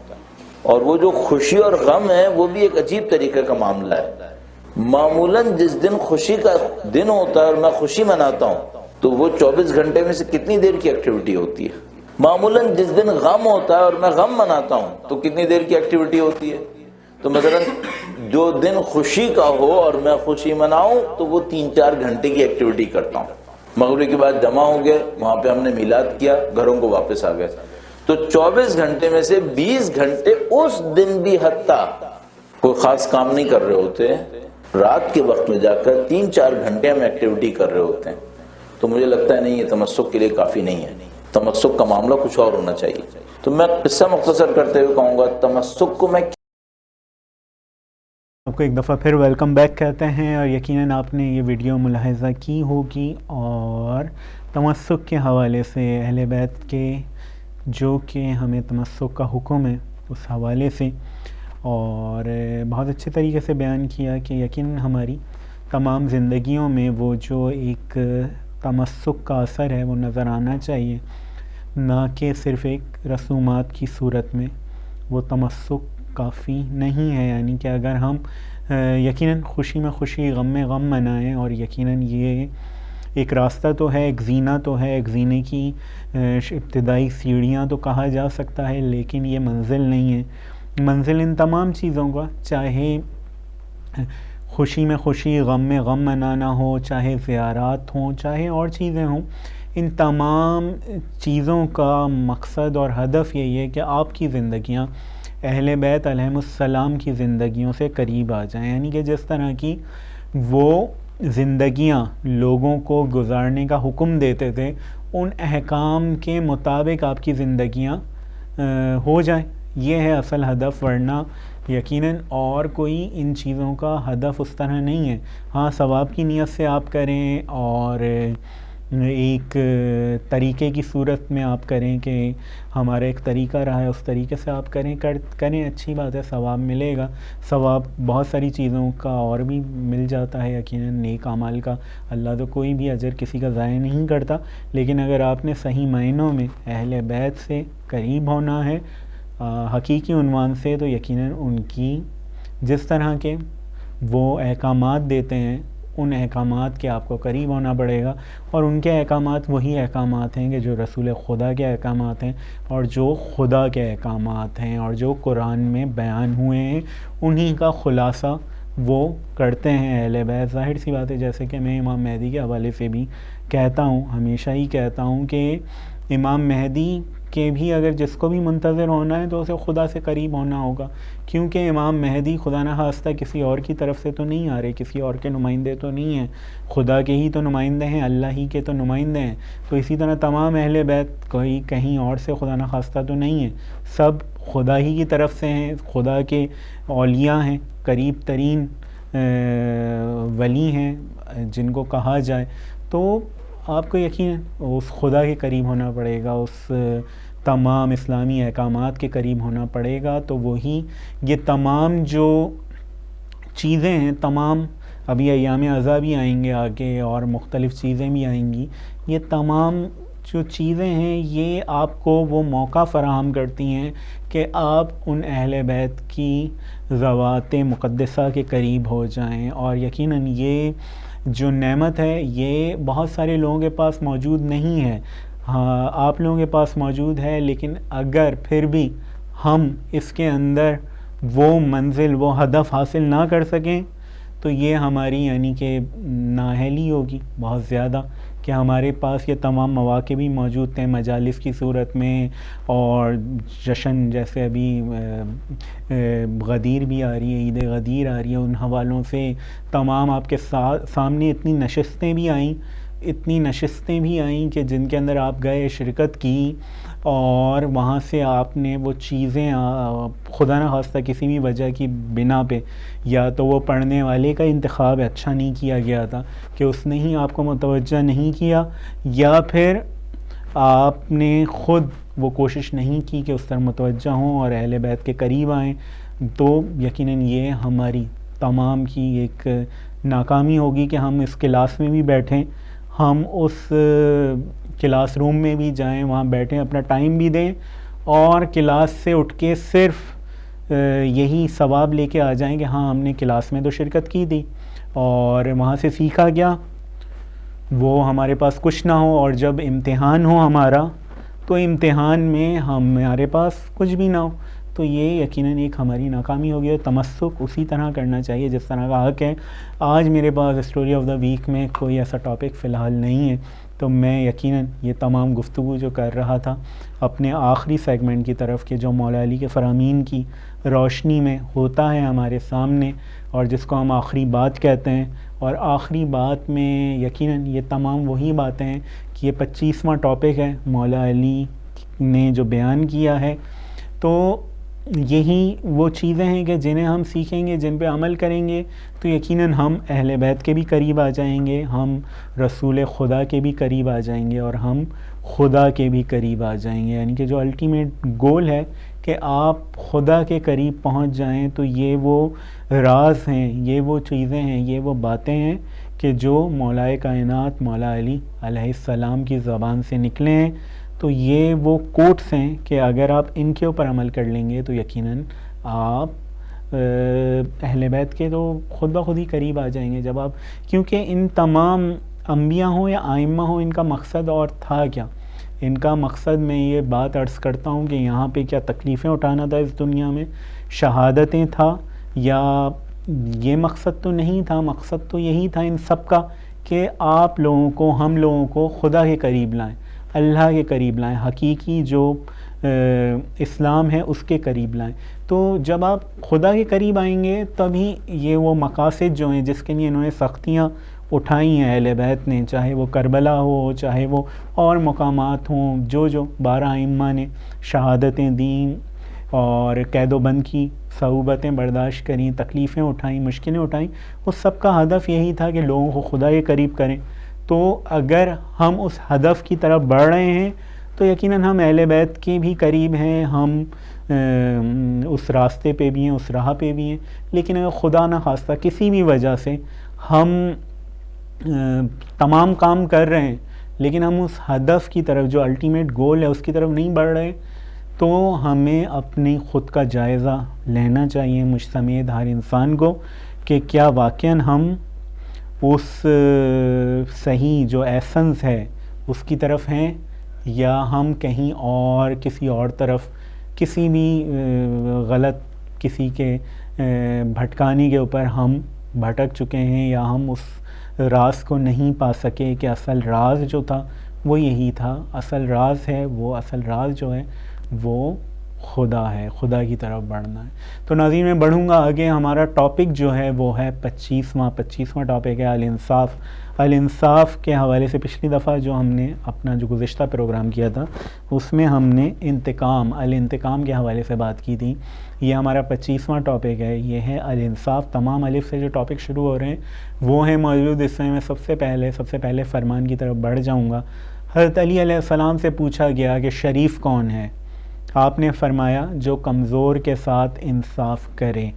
اور وہ جو خوشی اور غم ہے وہ بھی ایک عجیب طریقے کا معاملہ ہے۔ معمولاً جس دن خوشی کا دن ہوتا ہے اور میں خوشی مناتا ہوں تو وہ 24 گھنٹے میں سے کتنی دیر کی ایکٹیویٹی ہوتی ہے؟ معمولاً جس دن غم ہوتا ہے اور میں غم مناتا ہوں تو کتنی دیر کی ایکٹیویٹی ہوتی ہے؟ تو مثلا جو دن خوشی کا ہو اور میں خوشی مناؤں تو وہ 3-4 گھنٹے کی ایکٹیویٹی کرتا ہوں، مغرب کے بعد جمع ہو گئے، وہاں پہ ہم نے میلاد کیا، گھروں کو واپس آ گئے، تو 24 گھنٹے میں سے 20 گھنٹے اس دن بھی حتیٰ کوئی خاص کام نہیں کر رہے ہوتے، رات کے وقت میں جا کر 3-4 گھنٹے ہم ایکٹیویٹی کر رہے ہوتے ہیں۔ تو مجھے لگتا ہے نہیں، یہ تمسک کے لیے کافی نہیں ہے، تمسک کا معاملہ کچھ اور ہونا چاہیے۔ تو میں قصہ مختصر کرتے ہوئے کہوں گا تمسک کو میں آپ کو ایک دفعہ پھر ویلکم بیک کہتے ہیں، اور یقیناً آپ نے یہ ویڈیو ملاحظہ کی ہوگی، اور تمسک کے حوالے سے اہل بیت کے جو کہ ہمیں تمسک کا حکم ہے اس حوالے سے، اور بہت اچھے طریقے سے بیان کیا کہ یقیناً ہماری تمام زندگیوں میں وہ جو ایک تمسک کا اثر ہے وہ نظر آنا چاہیے، نہ کہ صرف ایک رسومات کی صورت میں۔ وہ تمسک کافی نہیں ہے، یعنی کہ اگر ہم یقیناً خوشی میں خوشی غم میں غم منائیں، اور یقیناً یہ ایک راستہ تو ہے، ایک زینہ تو ہے، ایک زینے کی ابتدائی سیڑھیاں تو کہا جا سکتا ہے، لیکن یہ منزل نہیں ہے۔ منزل ان تمام چیزوں کا، چاہے خوشی میں خوشی غم میں غم منانا ہو، چاہے زیارات ہوں، چاہے اور چیزیں ہوں، ان تمام چیزوں کا مقصد اور ہدف یہی ہے کہ آپ کی زندگیاں اہل بیت علیہم السلام کی زندگیوں سے قریب آ جائیں، یعنی کہ جس طرح کی وہ زندگیاں لوگوں کو گزارنے کا حکم دیتے تھے ان احکام کے مطابق آپ کی زندگیاں ہو جائیں، یہ ہے اصل ہدف، ورنہ یقیناً اور کوئی ان چیزوں کا ہدف اس طرح نہیں ہے۔ ہاں ثواب کی نیت سے آپ کریں اور ایک طریقے کی صورت میں آپ کریں کہ ہمارا ایک طریقہ رہا ہے اس طریقے سے آپ کریں اچھی بات ہے، ثواب ملے گا. ثواب بہت ساری چیزوں کا اور بھی مل جاتا ہے یقیناً، نیک اعمال کا. اللہ تو کوئی بھی اجر کسی کا ضائع نہیں کرتا، لیکن اگر آپ نے صحیح معنوں میں اہل بیت سے قریب ہونا ہے حقیقی عنوان سے، تو یقیناً ان کی جس طرح کے وہ احکامات دیتے ہیں ان احکامات کے آپ کو قریب ہونا پڑے گا. اور ان کے احکامات وہی احکامات ہیں کہ جو رسول خدا کے احکامات ہیں اور جو خدا کے احکامات ہیں اور جو قرآن میں بیان ہوئے ہیں انہی کا خلاصہ وہ کرتے ہیں اہل بیت. ظاہر سی بات ہے، جیسے کہ میں امام مہدی کے حوالے سے بھی کہتا ہوں، ہمیشہ ہی کہتا ہوں کہ امام مہدی کہ بھی اگر جس کو بھی منتظر ہونا ہے تو اسے خدا سے قریب ہونا ہوگا، کیونکہ امام مہدی خدا نہ خواستہ کسی اور کی طرف سے تو نہیں آ رہے، کسی اور کے نمائندے تو نہیں ہیں، خدا کے ہی تو نمائندے ہیں، اللہ ہی کے تو نمائندے ہیں. تو اسی طرح تمام اہل بیت کوئی کہیں اور سے خدا نہ خواستہ تو نہیں ہیں، سب خدا ہی کی طرف سے ہیں، خدا کے اولیاء ہیں، قریب ترین ولی ہیں جن کو کہا جائے. تو آپ کو یقین اس خدا کے قریب ہونا پڑے گا، اس تمام اسلامی احکامات کے قریب ہونا پڑے گا. تو وہی یہ تمام جو چیزیں ہیں، تمام ابھی ایام عزا بھی آئیں گے آگے اور مختلف چیزیں بھی آئیں گی، یہ تمام جو چیزیں ہیں یہ آپ کو وہ موقع فراہم کرتی ہیں کہ آپ ان اہل بیت کی ذوات مقدسہ کے قریب ہو جائیں. اور یقیناً یہ جو نعمت ہے یہ بہت سارے لوگوں کے پاس موجود نہیں ہے. ہاں آپ لوگوں کے پاس موجود ہے، لیکن اگر پھر بھی ہم اس کے اندر وہ منزل وہ ہدف حاصل نہ کر سکیں تو یہ ہماری یعنی کہ نااہلی ہوگی بہت زیادہ، کہ ہمارے پاس یہ تمام مواقع بھی موجود تھے مجالس کی صورت میں، اور جشن جیسے ابھی غدیر بھی آ رہی ہے، عید غدیر آ رہی ہے، ان حوالوں سے تمام آپ کے سامنے اتنی نشستیں بھی آئیں کہ جن کے اندر آپ گئے، شرکت کی، اور وہاں سے آپ نے وہ چیزیں خدا نہ خواستہ کسی بھی وجہ کی بنا پہ، یا تو وہ پڑھنے والے کا انتخاب اچھا نہیں کیا گیا تھا کہ اس نے ہی آپ کو متوجہ نہیں کیا، یا پھر آپ نے خود وہ کوشش نہیں کی کہ اس طرح متوجہ ہوں اور اہل بیت کے قریب آئیں، تو یقیناً یہ ہماری تمام کی ایک ناکامی ہوگی کہ ہم اس کلاس میں بھی بیٹھیں، ہم اس کلاس روم میں بھی جائیں، وہاں بیٹھیں، اپنا ٹائم بھی دیں، اور کلاس سے اٹھ کے صرف یہی ثواب لے کے آ جائیں کہ ہاں ہم نے کلاس میں تو شرکت کی تھی اور وہاں سے سیکھا گیا، وہ ہمارے پاس کچھ نہ ہو، اور جب امتحان ہو ہمارا تو امتحان میں ہمارے پاس کچھ بھی نہ ہو. تو یہ یقیناً ایک ہماری ناکامی ہوگی. تمسک اسی طرح کرنا چاہیے جس طرح کا حق ہے. آج میرے پاس اسٹوری آف دا ویک میں کوئی ایسا ٹاپک فی الحال نہیں ہے، تو میں یقیناً یہ تمام گفتگو جو کر رہا تھا اپنے آخری سیگمنٹ کی طرف کہ جو مولا علی کے فرامین کی روشنی میں ہوتا ہے ہمارے سامنے، اور جس کو ہم آخری بات کہتے ہیں، اور آخری بات میں یقیناً یہ تمام وہی باتیں ہیں کہ یہ 25واں ٹاپک ہے مولا علی نے جو بیان کیا ہے. تو یہی وہ چیزیں ہیں کہ جنہیں ہم سیکھیں گے، جن پہ عمل کریں گے، تو یقیناً ہم اہل بیت کے بھی قریب آ جائیں گے، ہم رسول خدا کے بھی قریب آ جائیں گے، اور ہم خدا کے بھی قریب آ جائیں گے. یعنی کہ جو الٹیمیٹ گول ہے کہ آپ خدا کے قریب پہنچ جائیں، تو یہ وہ راز ہیں، یہ وہ چیزیں ہیں، یہ وہ باتیں ہیں کہ جو مولا کائنات مولا علی علیہ السلام کی زبان سے نکلے ہیں. تو یہ وہ کوٹس ہیں کہ اگر آپ ان کے اوپر عمل کر لیں گے تو یقیناً آپ اہل بیت کے تو خود بخود ہی قریب آ جائیں گے. جب آپ کیونکہ ان تمام انبیاء ہوں یا ائمہ ہوں، ان کا مقصد اور تھا کیا؟ ان کا مقصد میں یہ بات عرض کرتا ہوں کہ یہاں پہ کیا تکلیفیں اٹھانا تھا اس دنیا میں، شہادتیں تھا، یا یہ مقصد تو نہیں تھا؟ مقصد تو یہی تھا ان سب کا کہ آپ لوگوں کو، ہم لوگوں کو خدا کے قریب لائیں، اللہ کے قریب لائیں، حقیقی جو اسلام ہے اس کے قریب لائیں. تو جب آپ خدا کے قریب آئیں گے تبھی یہ وہ مقاصد جو ہیں جس کے لیے انہوں نے سختیاں اٹھائی ہیں اہل بیت نے، چاہے وہ کربلا ہو، چاہے وہ اور مقامات ہوں، جو 12 ائمہ نے شہادتیں دیں اور قید و بند کی صعوبتیں برداشت کریں، تکلیفیں اٹھائیں، مشکلیں اٹھائیں، اس سب کا ہدف یہی تھا کہ لوگوں کو خدا کے قریب کریں. تو اگر ہم اس ہدف کی طرف بڑھ رہے ہیں تو یقیناً ہم اہل بیت کے بھی قریب ہیں، ہم اس راستے پہ بھی ہیں، اس راہ پہ بھی ہیں. لیکن اگر خدا نہ خواستہ کسی بھی وجہ سے ہم تمام کام کر رہے ہیں لیکن ہم اس ہدف کی طرف جو الٹیمیٹ گول ہے اس کی طرف نہیں بڑھ رہے، تو ہمیں اپنی خود کا جائزہ لینا چاہیے، مجھ سمیت ہر انسان کو، کہ کیا واقعاً ہم اس صحیح جو ایسنس ہے اس کی طرف ہیں، یا ہم کہیں اور کسی اور طرف کسی بھی غلط کسی کے بھٹکانے کے اوپر ہم بھٹک چکے ہیں، یا ہم اس راز کو نہیں پا سکے کہ اصل راز جو تھا وہ یہی تھا. اصل راز ہے وہ، اصل راز جو ہے وہ خدا ہے، خدا کی طرف بڑھنا ہے. تو ناظرین میں بڑھوں گا آگے. ہمارا ٹاپک جو ہے وہ ہے 25واں ٹاپک ہے الانصاف. الانصاف کے حوالے سے پچھلی دفعہ جو ہم نے اپنا جو گزشتہ پروگرام کیا تھا اس میں ہم نے الانتقام کے حوالے سے بات کی تھی. یہ ہمارا 25واں ٹاپک ہے، یہ ہے الانصاف. تمام الف سے جو ٹاپک شروع ہو رہے ہیں وہ ہیں موجود. اس میں سب سے پہلے فرمان کی طرف بڑھ جاؤں گا. حضرت علی علیہ السلام سے پوچھا گیا کہ شریف کون ہے؟ آپ نے فرمایا جو کمزور کے ساتھ انصاف کرے.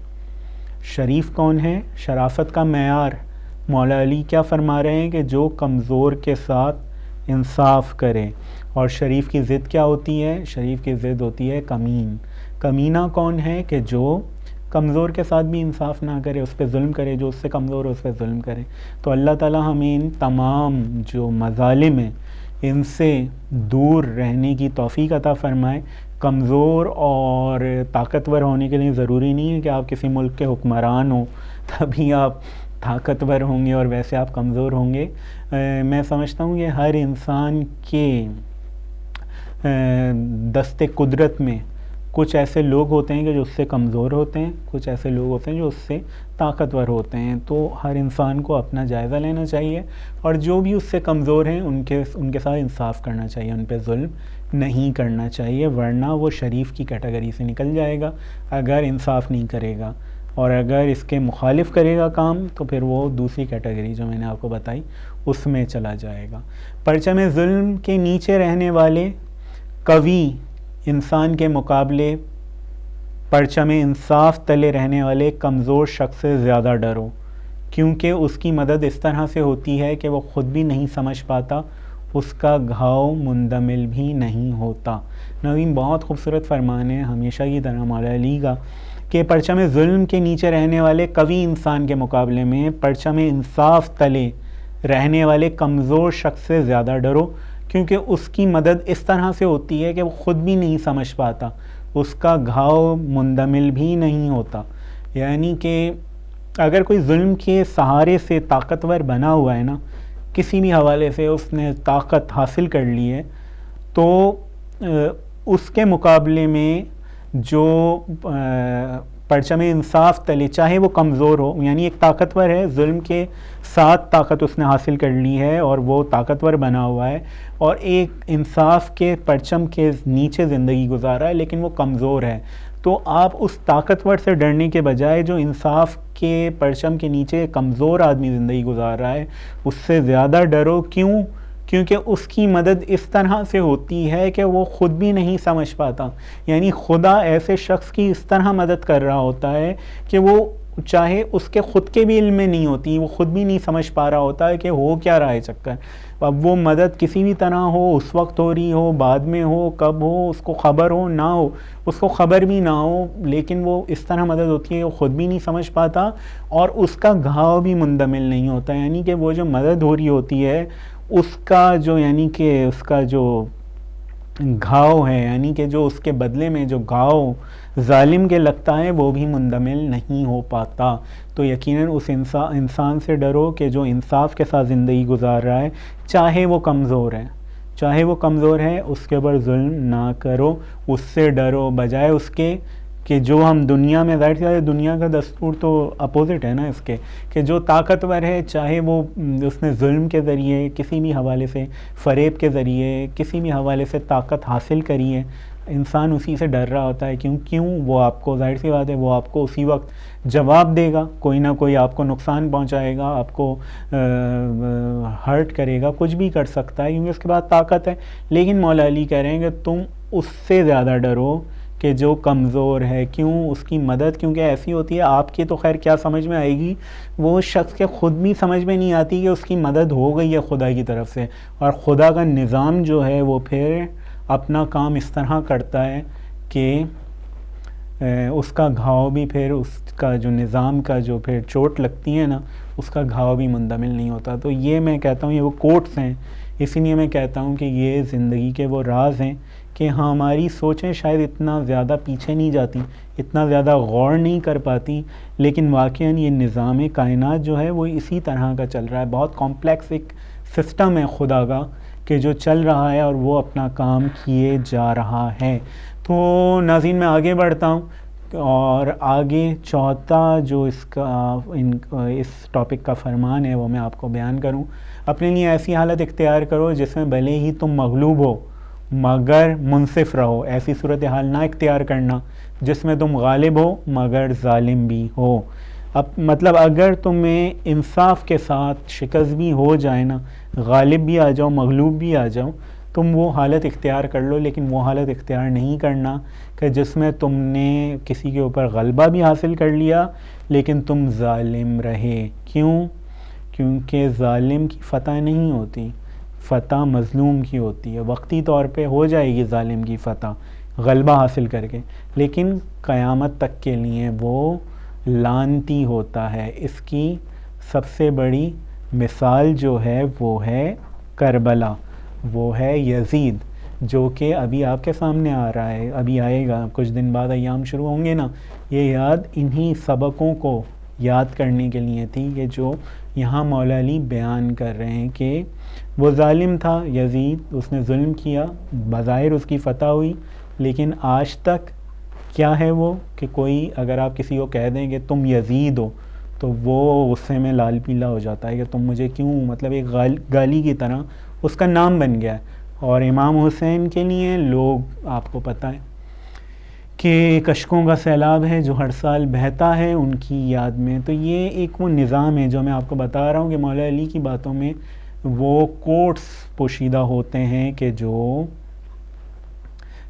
شریف کون ہے؟ شرافت کا معیار مولا علی کیا فرما رہے ہیں کہ جو کمزور کے ساتھ انصاف کرے. اور شریف کی ضد کیا ہوتی ہے؟ شریف کی ضد ہوتی ہے کمین. کمینہ کون ہے؟ کہ جو کمزور کے ساتھ بھی انصاف نہ کرے، اس پہ ظلم کرے، جو اس سے کمزور ہو اس پہ ظلم کرے. تو اللہ تعالیٰ ہمیں ان تمام جو مظالم ہیں ان سے دور رہنے کی توفیق عطا فرمائے. کمزور اور طاقتور ہونے کے لیے ضروری نہیں ہے کہ آپ کسی ملک کے حکمران ہوں تبھی آپ طاقتور ہوں گے اور ویسے آپ کمزور ہوں گے. میں سمجھتا ہوں کہ ہر انسان کے دست قدرت میں کچھ ایسے لوگ ہوتے ہیں کہ جو اس سے کمزور ہوتے ہیں، کچھ ایسے لوگ ہوتے ہیں جو اس سے طاقتور ہوتے ہیں. تو ہر انسان کو اپنا جائزہ لینا چاہیے اور جو بھی اس سے کمزور ہیں ان کے ساتھ انصاف کرنا چاہیے، ان پہ ظلم نہیں کرنا چاہیے، ورنہ وہ شریف کی کیٹیگری سے نکل جائے گا اگر انصاف نہیں کرے گا. اور اگر اس کے مخالف کرے گا کام تو پھر وہ دوسری کیٹیگری جو میں نے آپ کو بتائی اس میں چلا جائے گا. پرچم ظلم کے نیچے رہنے والے قوی انسان کے مقابلے پرچم انصاف تلے رہنے والے کمزور شخص سے زیادہ ڈرو، کیونکہ اس کی مدد اس طرح سے ہوتی ہے کہ وہ خود بھی نہیں سمجھ پاتا، اس کا گھاؤ مندمل بھی نہیں ہوتا. نوین بہت خوبصورت فرمان ہے ہمیشہ کی طرح مولا علی کا کہ پرچم ظلم کے نیچے رہنے والے قوی انسان کے مقابلے میں پرچم انصاف تلے رہنے والے کمزور شخص سے زیادہ ڈرو، کیونکہ اس کی مدد اس طرح سے ہوتی ہے کہ وہ خود بھی نہیں سمجھ پاتا، اس کا گھاؤ مندمل بھی نہیں ہوتا. یعنی کہ اگر کوئی ظلم کے سہارے سے طاقتور بنا ہوا ہے نا، کسی بھی حوالے سے اس نے طاقت حاصل کر لی ہے، تو اس کے مقابلے میں جو پرچم انصاف تلے چاہے وہ کمزور ہو، یعنی ایک طاقتور ہے، ظلم کے ساتھ طاقت اس نے حاصل کر لی ہے اور وہ طاقتور بنا ہوا ہے، اور ایک انصاف کے پرچم کے نیچے زندگی گزارا ہے لیکن وہ کمزور ہے. تو آپ اس طاقتور سے ڈرنے کے بجائے جو انصاف کے پرچم کے نیچے کمزور آدمی زندگی گزار رہا ہے اس سے زیادہ ڈرو. کیوں؟ کیونکہ اس کی مدد اس طرح سے ہوتی ہے کہ وہ خود بھی نہیں سمجھ پاتا. یعنی خدا ایسے شخص کی اس طرح مدد کر رہا ہوتا ہے کہ وہ چاہے اس کے خود کے بھی علم میں نہیں ہوتی، وہ خود بھی نہیں سمجھ پا رہا ہوتا ہے کہ ہو کیا رہا ہے چکر. اب وہ مدد کسی بھی طرح ہو، اس وقت ہو رہی ہو، بعد میں ہو، کب ہو، اس کو خبر ہو نہ ہو، اس کو خبر بھی نہ ہو، لیکن وہ اس طرح مدد ہوتی ہے کہ وہ خود بھی نہیں سمجھ پاتا اور اس کا گھاؤ بھی مندمل نہیں ہوتا. یعنی کہ وہ جو مدد ہو رہی ہوتی ہے اس کا جو یعنی کہ اس کا جو گھاؤ ہے، یعنی کہ جو اس کے بدلے میں جو گھاؤ ظالم کے لگتا ہے وہ بھی مندمل نہیں ہو پاتا. تو یقیناً اس انسان سے ڈرو کہ جو انصاف کے ساتھ زندگی گزار رہا ہے، چاہے وہ کمزور ہے اس کے اوپر ظلم نہ کرو، اس سے ڈرو، بجائے اس کے کہ جو ہم دنیا میں ظاہر ہے دنیا کا دستور تو اپوزٹ ہے نا اس کے، کہ جو طاقتور ہے چاہے وہ اس نے ظلم کے ذریعے کسی بھی حوالے سے، فریب کے ذریعے کسی بھی حوالے سے طاقت حاصل کری ہے، انسان اسی سے ڈر رہا ہوتا ہے. کیوں وہ آپ کو ظاہر سی بات ہے وہ آپ کو اسی وقت جواب دے گا, کوئی نہ کوئی آپ کو نقصان پہنچائے گا, آپ کو ہرٹ کرے گا, کچھ بھی کر سکتا ہے کیونکہ اس کے بعد طاقت ہے. لیکن مولا علی کہہ رہے ہیں کہ تم اس سے زیادہ ڈرو کہ جو کمزور ہے. کیوں؟ اس کی مدد کیونکہ ایسی ہوتی ہے, آپ کی تو خیر کیا سمجھ میں آئے گی, وہ شخص کے خود بھی سمجھ میں نہیں آتی کہ اس کی مدد ہو گئی ہے خدا کی طرف سے. اور خدا کا نظام جو ہے وہ پھر اپنا کام اس طرح کرتا ہے کہ اس کا گھاؤ بھی پھر اس کا جو نظام کا جو پھر چوٹ لگتی ہے نا, اس کا گھاؤ بھی مندمل نہیں ہوتا. تو یہ میں کہتا ہوں یہ وہ کوٹس ہیں, اسی لیے میں کہتا ہوں کہ یہ زندگی کے وہ راز ہیں کہ ہماری سوچیں شاید اتنا زیادہ پیچھے نہیں جاتی, اتنا زیادہ غور نہیں کر پاتی, لیکن واقعاً یہ نظام کائنات جو ہے وہ اسی طرح کا چل رہا ہے. بہت کمپلیکس ایک سسٹم ہے خدا کا کہ جو چل رہا ہے اور وہ اپنا کام کیے جا رہا ہے. تو ناظرین میں آگے بڑھتا ہوں اور آگے چوتھا جو اس ٹاپک کا فرمان ہے وہ میں آپ کو بیان کروں. اپنے لیے ایسی حالت اختیار کرو جس میں بھلے ہی تم مغلوب ہو مگر منصف رہو. ایسی صورتحال نہ اختیار کرنا جس میں تم غالب ہو مگر ظالم بھی ہو. اب مطلب اگر تمہیں انصاف کے ساتھ شکست بھی ہو جائے نا, غالب بھی آ جاؤ مغلوب بھی آ جاؤ, تم وہ حالت اختیار کر لو, لیکن وہ حالت اختیار نہیں کرنا کہ جس میں تم نے کسی کے اوپر غلبہ بھی حاصل کر لیا لیکن تم ظالم رہے. کیوں؟ کیونکہ ظالم کی فتح نہیں ہوتی, فتح مظلوم کی ہوتی ہے. وقتی طور پہ ہو جائے گی ظالم کی فتح غلبہ حاصل کر کے, لیکن قیامت تک کے لیے وہ لعنتی ہوتا ہے. اس کی سب سے بڑی مثال جو ہے وہ ہے کربلا, وہ ہے یزید, جو کہ ابھی آپ کے سامنے آ رہا ہے, ابھی آئے گا, کچھ دن بعد ایام شروع ہوں گے نا. یہ یاد انہی سبقوں کو یاد کرنے کے لیے تھی کہ جو یہاں مولا علی بیان کر رہے ہیں کہ وہ ظالم تھا یزید, اس نے ظلم کیا, بظاہر اس کی فتح ہوئی, لیکن آج تک کیا ہے وہ کہ کوئی اگر آپ کسی کو کہہ دیں کہ تم یزید ہو تو وہ غصے میں لال پیلا ہو جاتا ہے کہ تم مجھے کیوں, مطلب ایک گالی کی طرح اس کا نام بن گیا ہے. اور امام حسین کے لیے لوگ آپ کو پتہ ہے کہ کشکوں کا سیلاب ہے جو ہر سال بہتا ہے ان کی یاد میں. تو یہ ایک وہ نظام ہے جو میں آپ کو بتا رہا ہوں کہ مولا علی کی باتوں میں وہ کوٹس پوشیدہ ہوتے ہیں کہ جو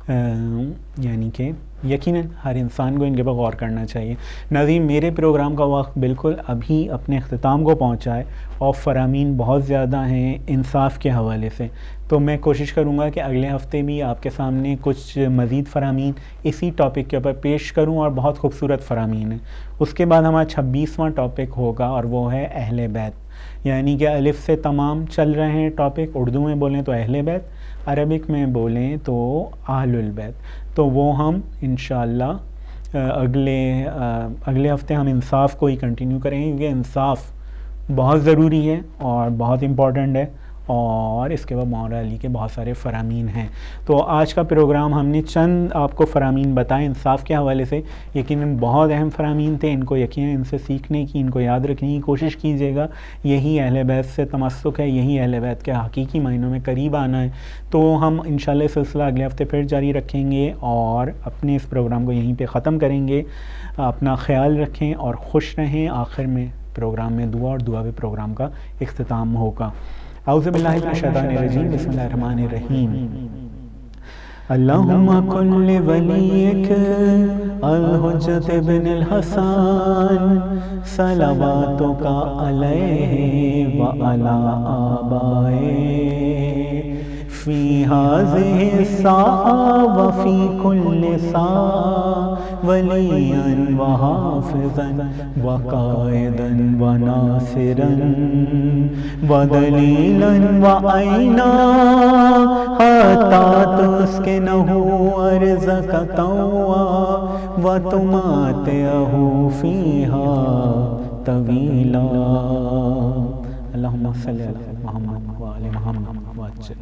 یعنی کہ یقیناً ہر انسان کو ان کے پر غور کرنا چاہیے. ناظرین میرے پروگرام کا وقت بالکل ابھی اپنے اختتام کو پہنچا ہے اور فرامین بہت زیادہ ہیں انصاف کے حوالے سے, تو میں کوشش کروں گا کہ اگلے ہفتے بھی آپ کے سامنے کچھ مزید فرامین اسی ٹاپک کے اوپر پیش کروں, اور بہت خوبصورت فرامین ہیں. اس کے بعد ہمارا 26واں ٹاپک ہوگا اور وہ ہے اہل بیت, یعنی کہ الف سے تمام چل رہے ہیں ٹاپک. اردو میں بولیں تو اہل بیت, عربک میں بولیں تو اہل البیت. تو وہ ہم انشاءاللہ اگلے ہفتے ہم انصاف کو ہی کنٹینیو کریں گے, کیونکہ انصاف بہت ضروری ہے اور بہت امپورٹنٹ ہے, اور اس کے بعد مولا علی کے بہت سارے فرامین ہیں. تو آج کا پروگرام ہم نے چند آپ کو فرامین بتائے انصاف کے حوالے سے, یقیناً بہت اہم فرامین تھے, ان کو یقیناً ان سے سیکھنے کی, ان کو یاد رکھنے کی کوشش کیجیے گا. یہی اہل بیت سے تمسک ہے, یہی اہل بیت کے حقیقی معنوں میں قریب آنا ہے. تو ہم انشاءاللہ سلسلہ اگلے ہفتے پھر جاری رکھیں گے اور اپنے اس پروگرام کو یہیں پہ ختم کریں گے. اپنا خیال رکھیں اور خوش رہیں. آخر میں پروگرام میں دعا, اور دعا پہ پروگرام کا اختتام ہوگا. اعوذ باللہ من الشیطان الرجیم, بسم اللہ الرحمن الرحیم. اللہم کن لولیک الحجت بن الحسن صلواتک علیہ وعلی آبائہ فی هذه الساعة وفی کل ساعة ولیا وحافظا وقائدا وناصرا ودلیلا وعینا حتی تسکنہ ارضک طوعا وتماتعہ فیہا طویلا. اللہم صلی علی محمد وآل محمد وعجل.